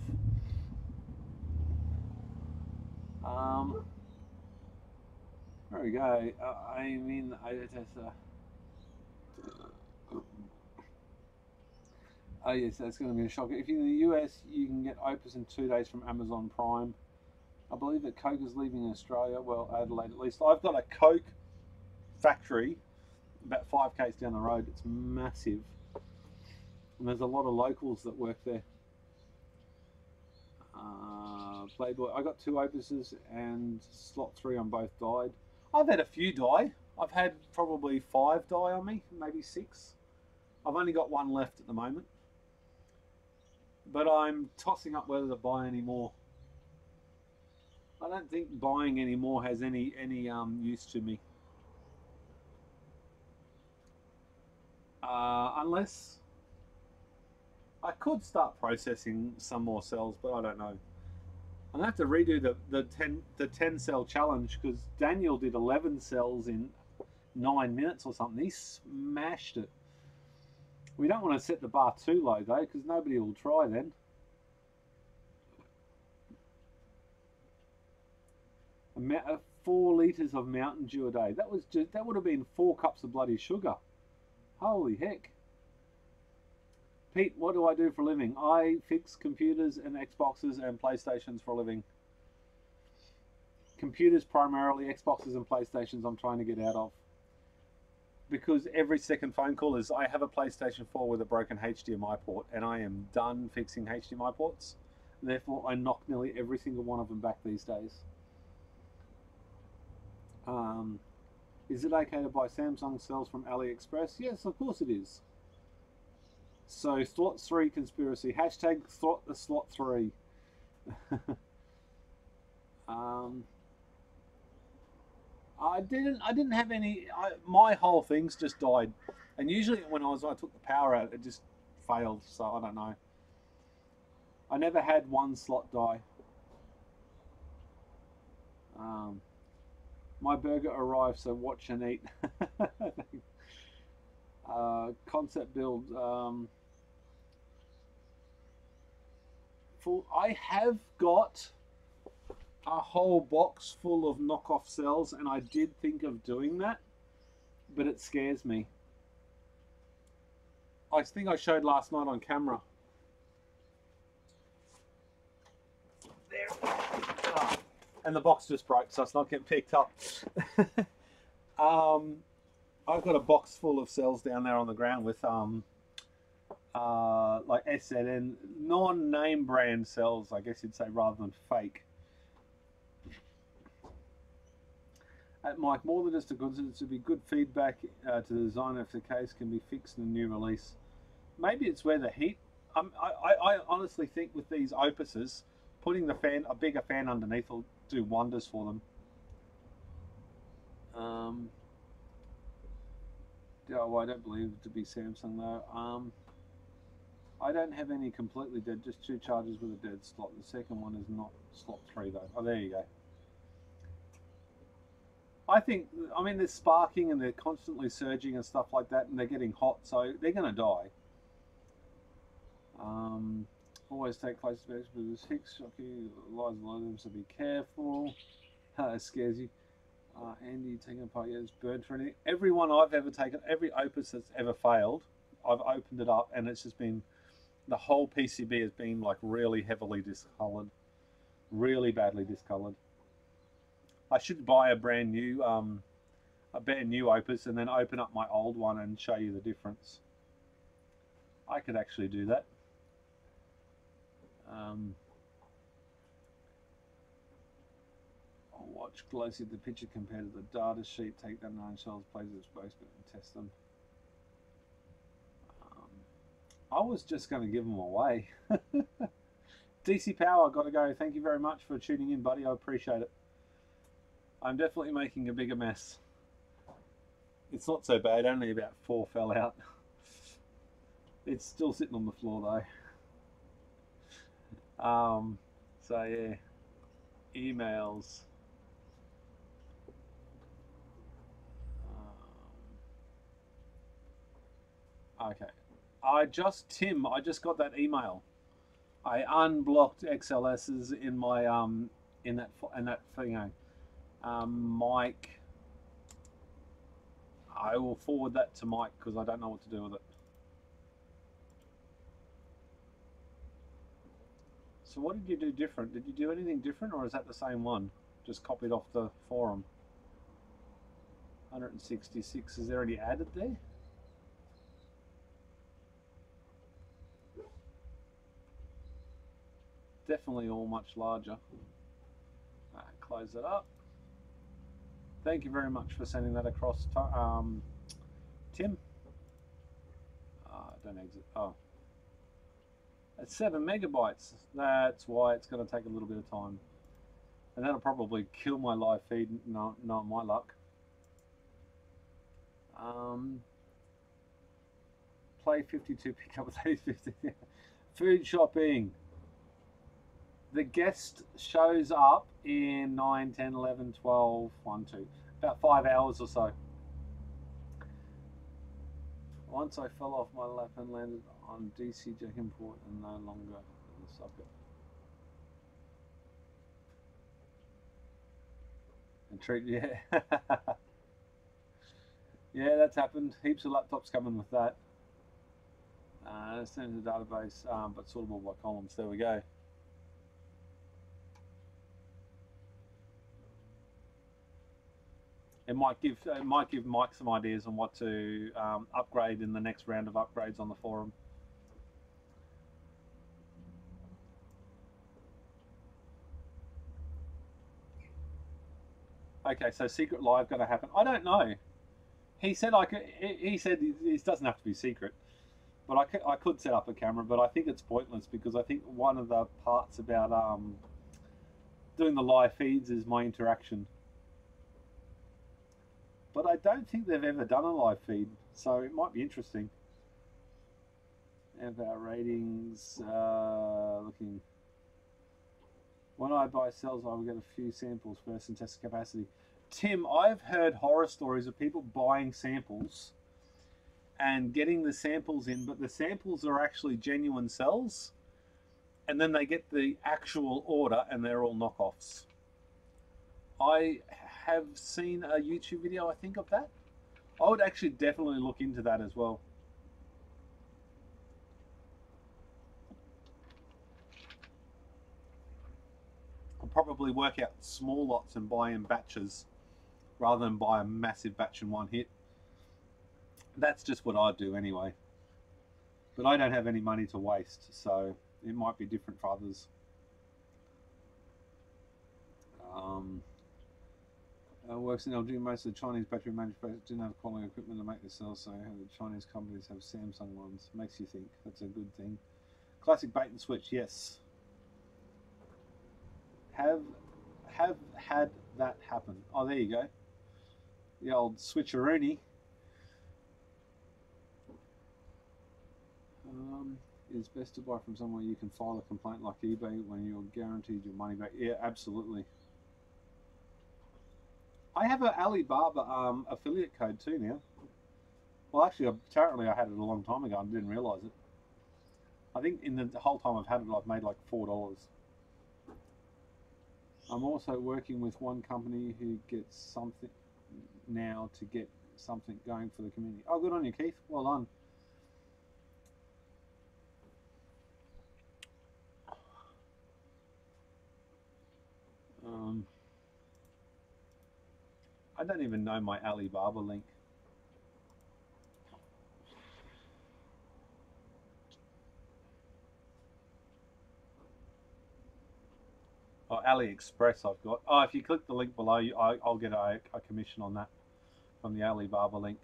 There we go. Oh yes, that's going to be a shocker. If you're in the US, you can get Opus in 2 days from Amazon Prime. I believe that Coke is leaving Australia. Well, Adelaide at least. I've got a Coke factory about 5 k's down the road. It's massive, and there's a lot of locals that work there. Playboy, I got 2 Opuses and slot 3 on both died. I've had a few die. I've had probably 5 die on me, maybe 6. I've only got 1 left at the moment, but I'm tossing up whether to buy any more. I don't think buying any more has any use to me, unless I could start processing some more cells, but I don't know. I'm gonna have to redo the 10 cell challenge, because Daniel did 11 cells in 9 minutes or something. He smashed it. We don't want to set the bar too low though, because nobody will try then. A 4 litres of Mountain Dew a day. That would have been 4 cups of bloody sugar. Holy heck. Pete, what do I do for a living? I fix computers and Xboxes and PlayStations for a living. Computers primarily, Xboxes and PlayStations I'm trying to get out of. Because every second phone call is, I have a PlayStation 4 with a broken HDMI port, and I am done fixing HDMI ports. Therefore, I knock nearly every single one of them back these days. Is it okay to buy Samsung cells from AliExpress? Yes, of course it is. So slot 3 conspiracy, hashtag slot 3. I didn't have any. My whole thing's just died, and usually when I took the power out, it just failed. So I don't know. I never had 1 slot die. My burger arrived, so watch and eat. Concept build. I have got a whole box full of knockoff cells, and I did think of doing that, but it scares me. I think I showed last night on camera. There. Oh, and the box just broke, so it's not getting picked up. I've got a box full of cells down there on the ground with like SNN, non-name brand cells, I guess you'd say, rather than fake. At Mike, more than just a good, it should be good feedback to the designer if the case can be fixed in a new release. Maybe it's where the heat. I honestly think with these Opuses, putting the fan, a bigger fan underneath, will do wonders for them. Oh, I don't believe it to be Samsung though. I don't have any completely dead, just 2 chargers with a dead slot. The second one is not slot 3 though. Oh, there you go. I think, I mean, they're sparking and they're constantly surging and stuff like that, and they're getting hot, so they're going to die. Always take place to best with this fix. Okay, lies below them, so be careful. It scares you. Andy, taking apart, yeah, it's burned for anything. Every one I've ever taken, every Opus that's ever failed, I've opened it up, and it's just been, the whole PCB has been like really heavily discolored, really badly discolored. I should buy a brand new Opus and then open up my old one and show you the difference. I could actually do that. I'll watch closely the picture compared to the data sheet, take down 9 shells, place it exposed and test them. I was just going to give them away. DC Power, got to go. Thank you very much for tuning in, buddy. I appreciate it. I'm definitely making a bigger mess. It's not so bad, only about 4 fell out. It's still sitting on the floor though. So yeah, emails. Okay, I just got that email. I unblocked XLS's in my in that thing. Mike, I will forward that to Mike because I don't know what to do with it. So what did you do different? Did you do anything different, or is that the same one? Just copied off the forum. 166 is already added there. Definitely all much larger. Close it up. Thank you very much for sending that across, Tim. Don't exit. Oh, it's 7 megabytes. That's why it's going to take a little bit of time, and that'll probably kill my live feed. Not my luck. Play 52, pick up 50. Food shopping. The guest shows up in 9, 10, 11, 12, 1, 2. About 5 hours or so. Once I fell off my lap and landed on DC jack import and no longer in the socket. And treat, yeah. Yeah, that's happened. Heaps of laptops coming with that. Send to the database, but sortable by columns. There we go. It might give Mike some ideas on what to upgrade in the next round of upgrades on the forum. Okay, so secret live going to happen? I don't know. He said I could. He said it doesn't have to be secret, but I could set up a camera. But I think it's pointless because I think one of the parts about doing the live feeds is my interaction. But I don't think they've ever done a live feed, so it might be interesting. And our ratings, looking. When I buy cells, I will get a few samples first and test the capacity. Tim, I've heard horror stories of people buying samples and getting the samples in, but the samples are actually genuine cells, and then they get the actual order and they're all knockoffs. I have seen a YouTube video, I think, of that. I would actually definitely look into that as well. I'll probably work out small lots and buy in batches rather than buy a massive batch in one hit. That's just what I'd do anyway. But I don't have any money to waste, so it might be different for others. Works in LG. Most of the Chinese battery manufacturers didn't have quality equipment to make the cells, so the Chinese companies have Samsung ones. Makes you think. That's a good thing. Classic bait and switch, yes. Have had that happen. Oh, there you go. The old switcheroony. It's best to buy from somewhere you can file a complaint like eBay when you're guaranteed your money back. Yeah, absolutely. I have an Alibaba affiliate code too now. Well, actually, apparently I had it a long time ago and didn't realise it. I think in the whole time I've had it, I've made like $4. I'm also working with one company who gets something now to get something going for the community. Oh, good on you, Keith. Well done. I don't even know my Alibaba link. Oh, AliExpress I've got. Oh, if you click the link below, I'll get a commission on that from the Alibaba link.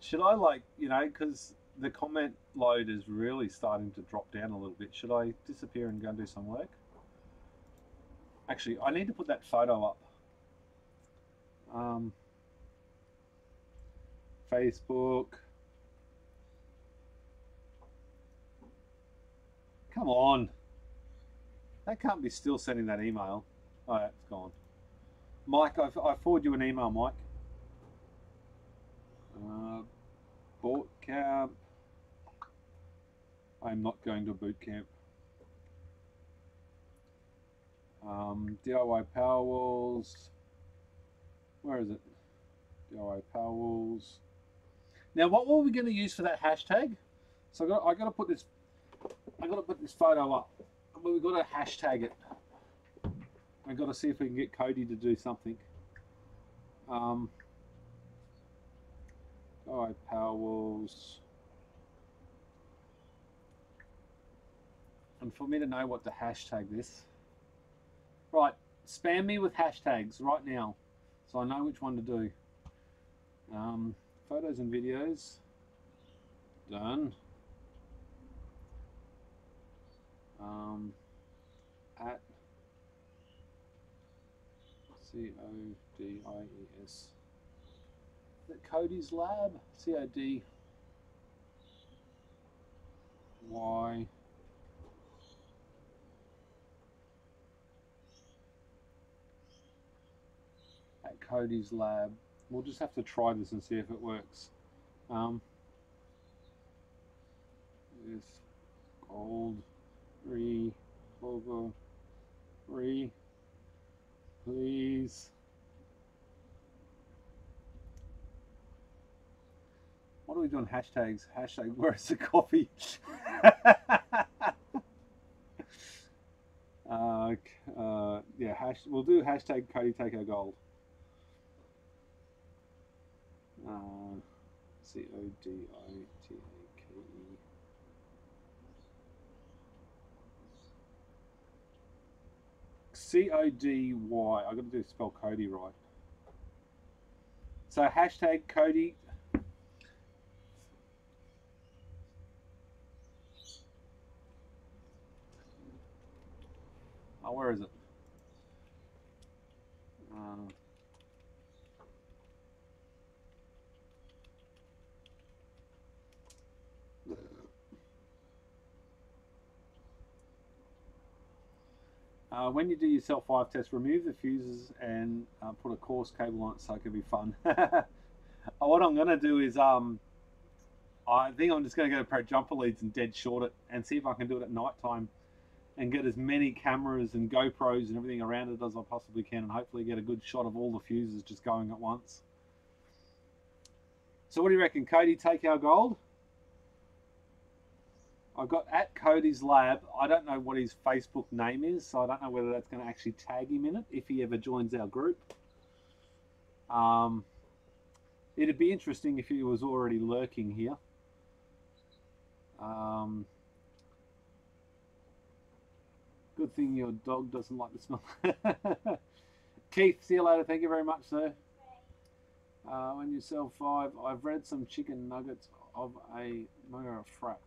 Should I, like, you know, because the comment load is really starting to drop down a little bit. Should I disappear and go and do some work? Actually, I need to put that photo up. Facebook. Come on. That can't be still sending that email. Oh, it's gone. Mike, I forward you an email, Mike. Boot camp. I'm not going to boot camp. DIY Powerwalls. Where is it? DIY Powerwalls. Now, what were we going to use for that hashtag? So I got to put this. I got to put this photo up. But we've got to hashtag it. I've got to see if we can get Cody to do something. HBPowerwalls. And for me to know what to hashtag this. Right, spam me with hashtags right now, so I know which one to do. Photos and videos. Done. At CODIES. Is that Cody's Lab? CODY. At Cody's Lab. We'll just have to try this and see if it works. This gold logo please. What are we doing? Hashtags. Hashtag where's the coffee? Yeah, we'll do hashtag Cody take our gold. CODITAKE. CODY. I've got to do spell Cody right. So hashtag Cody. Oh, where is it? When you do your cell 5 test, remove the fuses and put a coarse cable on it so it can be fun. What I'm going to do is, I think I'm just going to go to Pro Jumper Leads and dead short it and see if I can do it at night time and get as many cameras and GoPros and everything around it as I possibly can, and hopefully get a good shot of all the fuses just going at once. So what do you reckon, Cody, take our gold? I've got at Cody's Lab. I don't know what his Facebook name is, so I don't know whether that's going to actually tag him in it if he ever joins our group. It'd be interesting if he was already lurking here. Good thing your dog doesn't like the smell. Keith, see you later. Thank you very much, sir. When you sell 5, I've read some chicken nuggets of a mocha frap.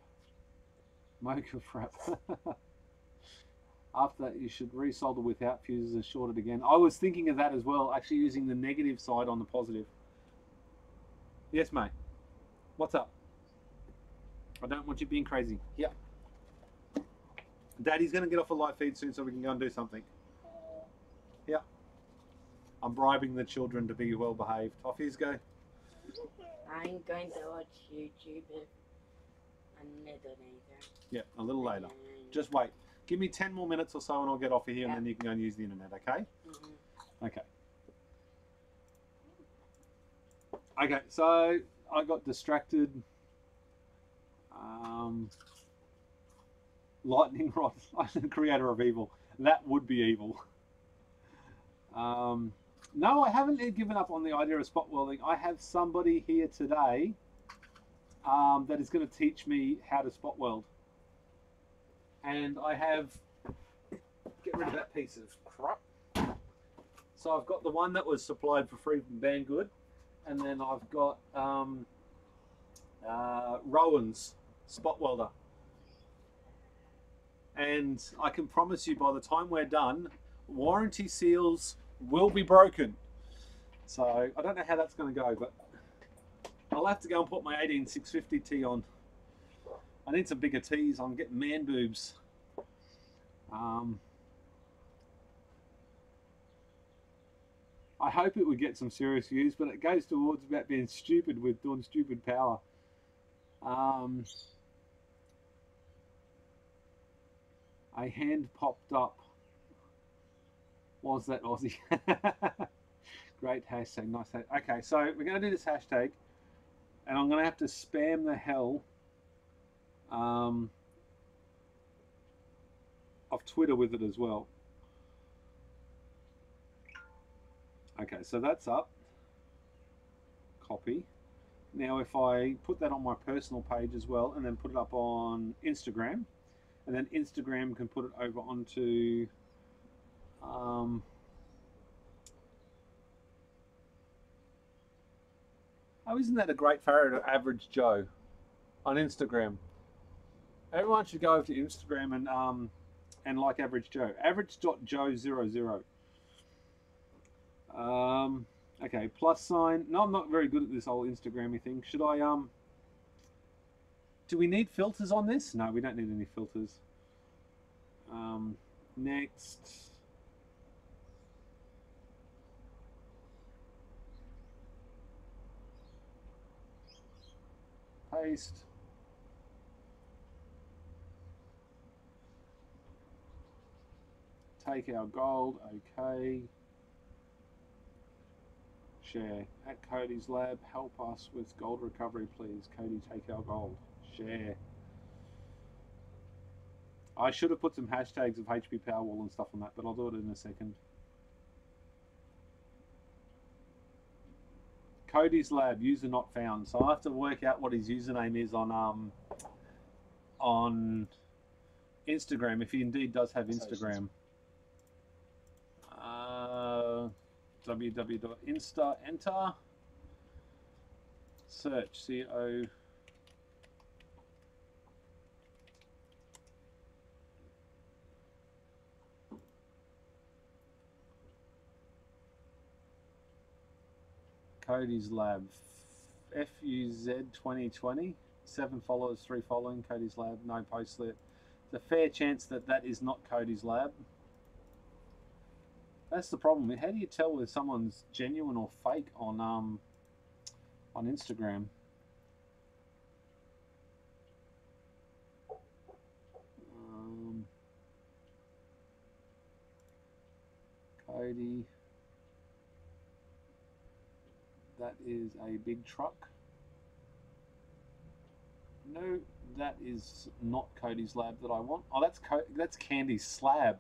After that, you should resolder without fuses and short it again. I was thinking of that as well, actually using the negative side on the positive. Yes, mate. What's up? I don't want you being crazy. Here. Daddy's going to get off a light feed soon so we can go and do something. Yeah. I'm bribing the children to be well behaved. Off yous go. I'm going to watch YouTube another later. Yeah, a little later. Just wait. Give me 10 more minutes or so and I'll get off of here, and then you can go and use the internet, okay? Okay. Okay, so I got distracted. Lightning rod. I'm the creator of evil. That would be evil. No, I haven't given up on the idea of spot welding. I have somebody here today that is going to teach me how to spot weld. And I have, get rid of that piece of crap. So I've got the one that was supplied for free from Banggood, and then I've got Rowan's spot welder. And I can promise you by the time we're done, warranty seals will be broken. So I don't know how that's going to go, but I'll have to go and put my 18650 T on. I need some bigger T's. I'm getting man boobs. I hope it would get some serious use, but it goes towards about being stupid with doing stupid power. A hand popped up. Was that Aussie? Great hashtag, nice hashtag. Okay, so we're going to do this hashtag, and I'm going to have to spam the hell of Twitter with it as well. Okay, so that's up. Copy. Now if I put that on my personal page as well and then put it up on Instagram, and then Instagram can put it over onto oh, isn't that a great photo of Average Joe on Instagram? Everyone should go over to Instagram and like Average Joe. Average.joe00. Okay, plus sign. No, I'm not very good at this whole Instagrammy thing. Should I do we need filters on this? No, we don't need any filters. Next. Paste. Take our gold, okay. Share. At Cody's lab, help us with gold recovery, please. Cody, take our gold. Share. I should have put some hashtags of HBPowerwall and stuff on that, but I'll do it in a second. Cody's lab, user not found. So I have to work out what his username is on Instagram, if he indeed does have Instagram. www.insta, enter, search, CO. Cody's lab, FUZ 2020, 7 followers, 3 following, Cody's lab, no post lit. There's a fair chance that that is not Cody's lab. That's the problem. How do you tell if someone's genuine or fake on Instagram? Cody. That is a big truck. No, that is not Cody's lab that I want. Oh, that's Candy's slab.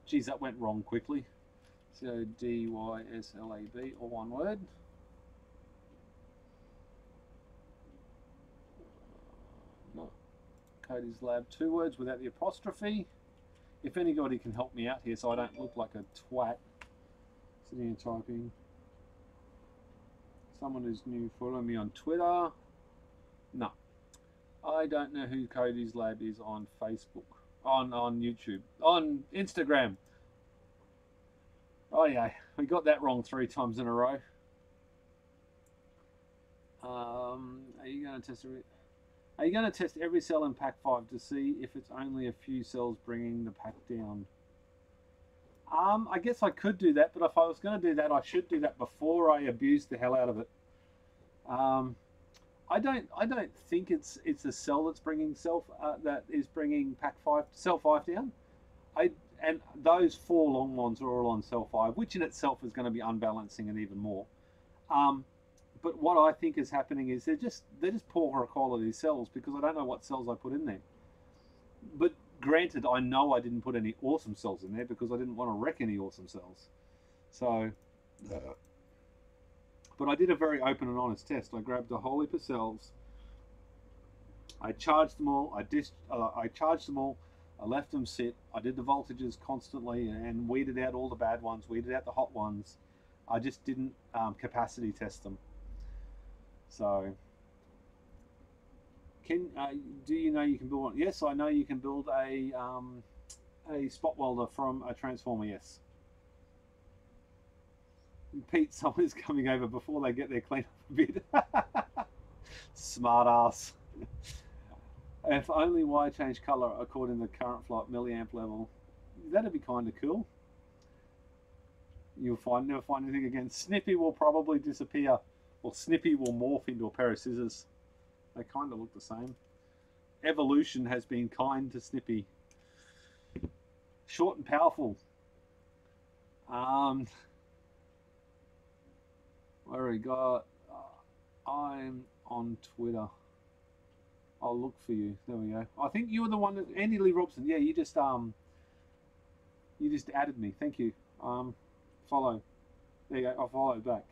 Geez, that went wrong quickly. So DYSLAB, all one word. Not Cody's lab, 2 words without the apostrophe. If anybody can help me out here so I don't look like a twat sitting and typing. Someone who's new, follow me on Twitter. No. I don't know who Cody's lab is on Facebook. On YouTube. On Instagram. Oh yeah, we got that wrong 3 times in a row. Are you going to test every cell in pack 5 to see if it's only a few cells bringing the pack down? I guess I could do that, but if I was going to do that, I should do that before I abuse the hell out of it. I don't think it's a cell that's bringing that is bringing pack 5 cell 5 down. And those 4 long ones are all on cell 5, which in itself is going to be unbalancing it even more. But what I think is happening is they're just poor quality cells because I don't know what cells I put in there. But granted, I know I didn't put any awesome cells in there because I didn't want to wreck any awesome cells. So, but I did a very open and honest test. I grabbed a whole heap of cells. I charged them all. I charged them all. I left them sit. I did the voltages constantly and weeded out all the bad ones, weeded out the hot ones. I just didn't capacity test them. So, do you know you can build one? Yes, I know you can build a spot welder from a transformer. Yes. Pete, someone's coming over before they get their clean up a bit. Smart ass. If only wire change color according to current flow at milliamp level. That'd be kind of cool. You'll never find anything again. Snippy will probably disappear. Or Snippy will morph into a pair of scissors. They kind of look the same. Evolution has been kind to Snippy. Short and powerful. Where we got? I'm on Twitter. I'll look for you. There we go. I think you were the one that Andy Lee Robson. Yeah, you just added me. Thank you. Follow. There you go, I'll follow back.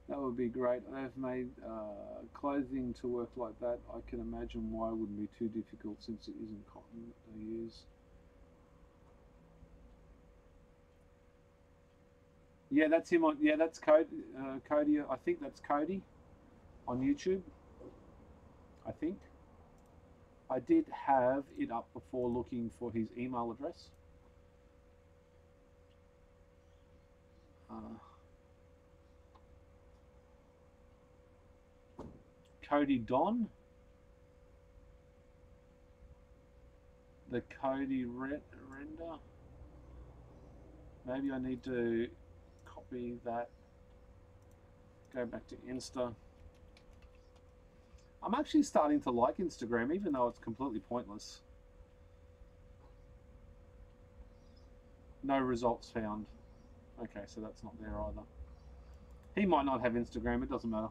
That would be great. They've made clothing to work like that. I can imagine why it wouldn't be too difficult since it isn't cotton that they use. Yeah, that's him on. Yeah, that's Cody. Cody. I think that's Cody on YouTube. I think. I did have it up before looking for his email address. Cody Don. The Cody render. Maybe I need to copy that. Go back to Insta. I'm actually starting to like Instagram, even though it's completely pointless. No results found. Okay, so that's not there either. He might not have Instagram, it doesn't matter.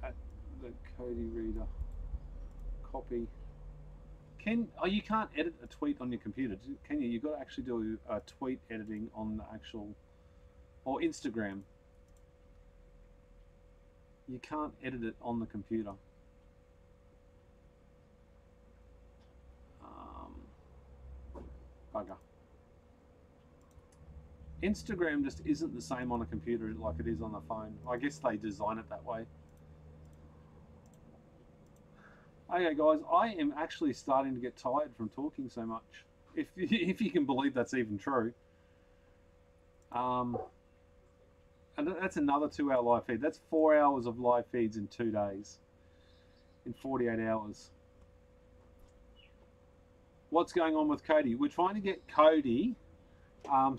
At the Cody Reader. Copy. You can't edit a tweet on your computer, can you? You've got to actually do a tweet editing on the actual, or Instagram. You can't edit it on the computer. Bugger. Instagram just isn't the same on a computer like it is on a phone. I guess they design it that way. Okay, guys, I am actually starting to get tired from talking so much. If you can believe that's even true. And that's another 2-hour live feed. That's 4 hours of live feeds in 2 days. In 48 hours. What's going on with Cody? We're trying to get Cody. I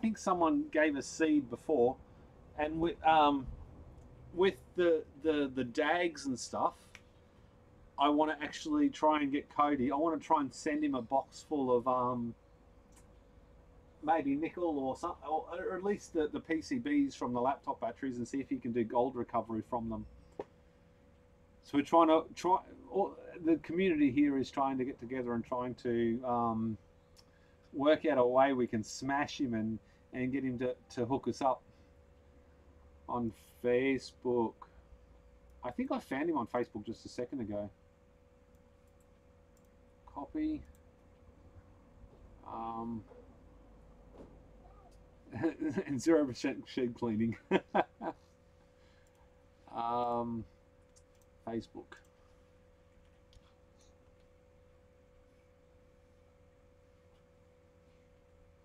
think someone gave us seed before, and with the DAGs and stuff. I want to actually try and get Cody. I want to try and send him a box full of maybe nickel or something, or at least the PCBs from the laptop batteries, and see if he can do gold recovery from them. So we're trying to the community here is trying to get together and trying to work out a way we can smash him and get him to hook us up on Facebook. I think I found him on Facebook just a second ago. Copy. And 0% shed cleaning. Facebook.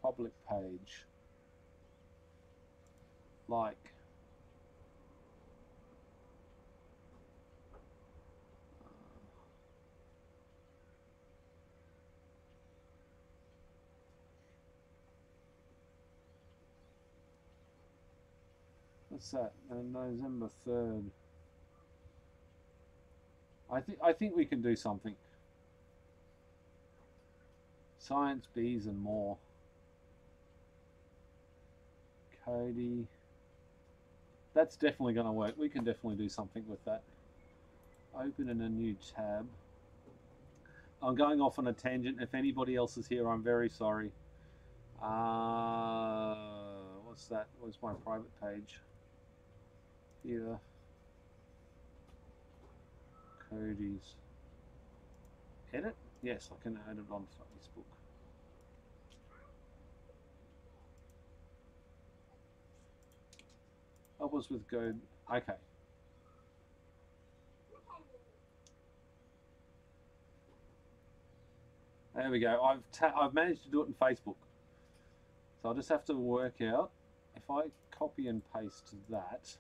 Public page. Like. What's that? November 3rd. I think we can do something. Science, bees, and more. Cody. That's definitely going to work. We can definitely do something with that. Open in a new tab. I'm going off on a tangent. If anybody else is here, I'm very sorry. What's that? Where's my private page? Here. Cody's. Edit? Yes, I can edit on Facebook. Help us with go. Okay. There we go. I've managed to do it in Facebook. So I'll just have to work out if I copy and paste that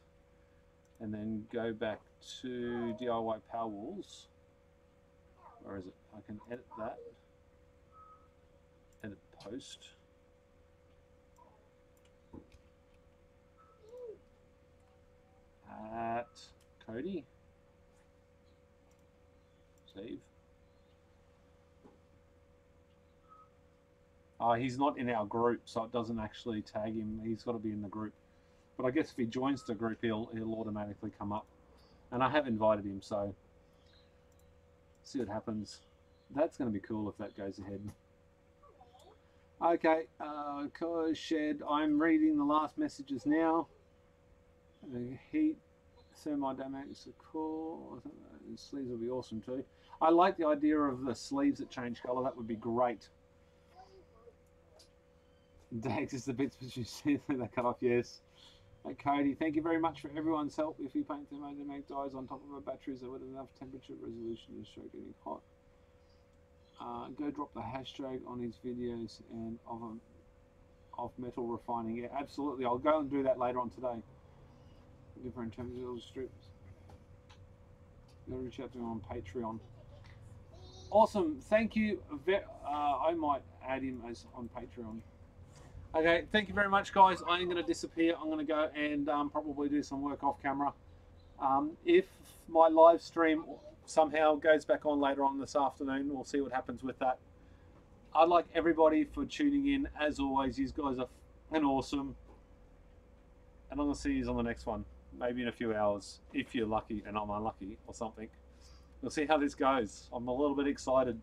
and then go back to DIY Powerwalls. Where is it? I can edit that. Edit post. At Cody. Save. He's not in our group, so it doesn't actually tag him. He's got to be in the group. But I guess if he joins the group, he'll automatically come up. And I have invited him, so see what happens. That's going to be cool if that goes ahead. Okay, shed. I'm reading the last messages now. Heat, thermodynamics are cool. Sleeves will be awesome too. I like the idea of the sleeves that change colour. That would be great. Dax is the bits which you see they cut off. Yes. Hey, Cody, thank you very much for everyone's help. If you paint thermodynamic dyes on top of our batteries, they would have enough temperature resolution to show getting hot. Go drop the hashtag on his videos and of metal refining. Yeah, absolutely. I'll go and do that later on today. Different temperature strips. You'll reach out to him on Patreon. Awesome. Thank you. I might add him as on Patreon. Okay, thank you very much, guys. I am going to disappear. I'm going to go and probably do some work off camera. If my live stream somehow goes back on later on this afternoon, we'll see what happens with that. I'd like everybody for tuning in. As always, you guys are awesome. And I'm going to see you on the next one. Maybe in a few hours, if you're lucky and I'm unlucky or something. We'll see how this goes. I'm a little bit excited.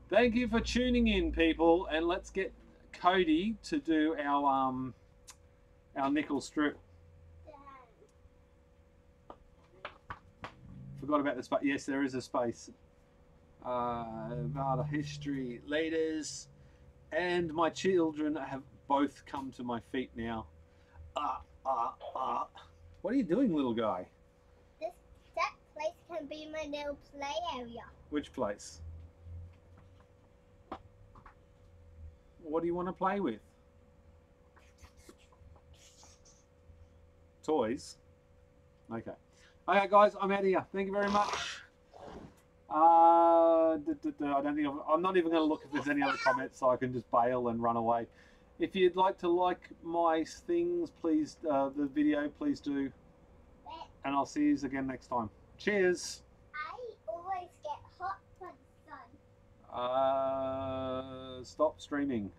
Thank you for tuning in, people, and let's get Cody to do our nickel strip. Forgot about the space. Yes, there is a space. About a history, leaders, and my children have both come to my feet now. What are you doing, little guy? That place can be my little play area. Which place? What do you want to play with? Toys? Okay. Okay, guys, I'm out of here. Thank you very much. I don't think I'm not even going to look if there's any other comments, so I can just bail and run away. If you'd like to like my things, please, the video, please do. And I'll see you again next time. Cheers. I always get hot from the sun. Stop streaming.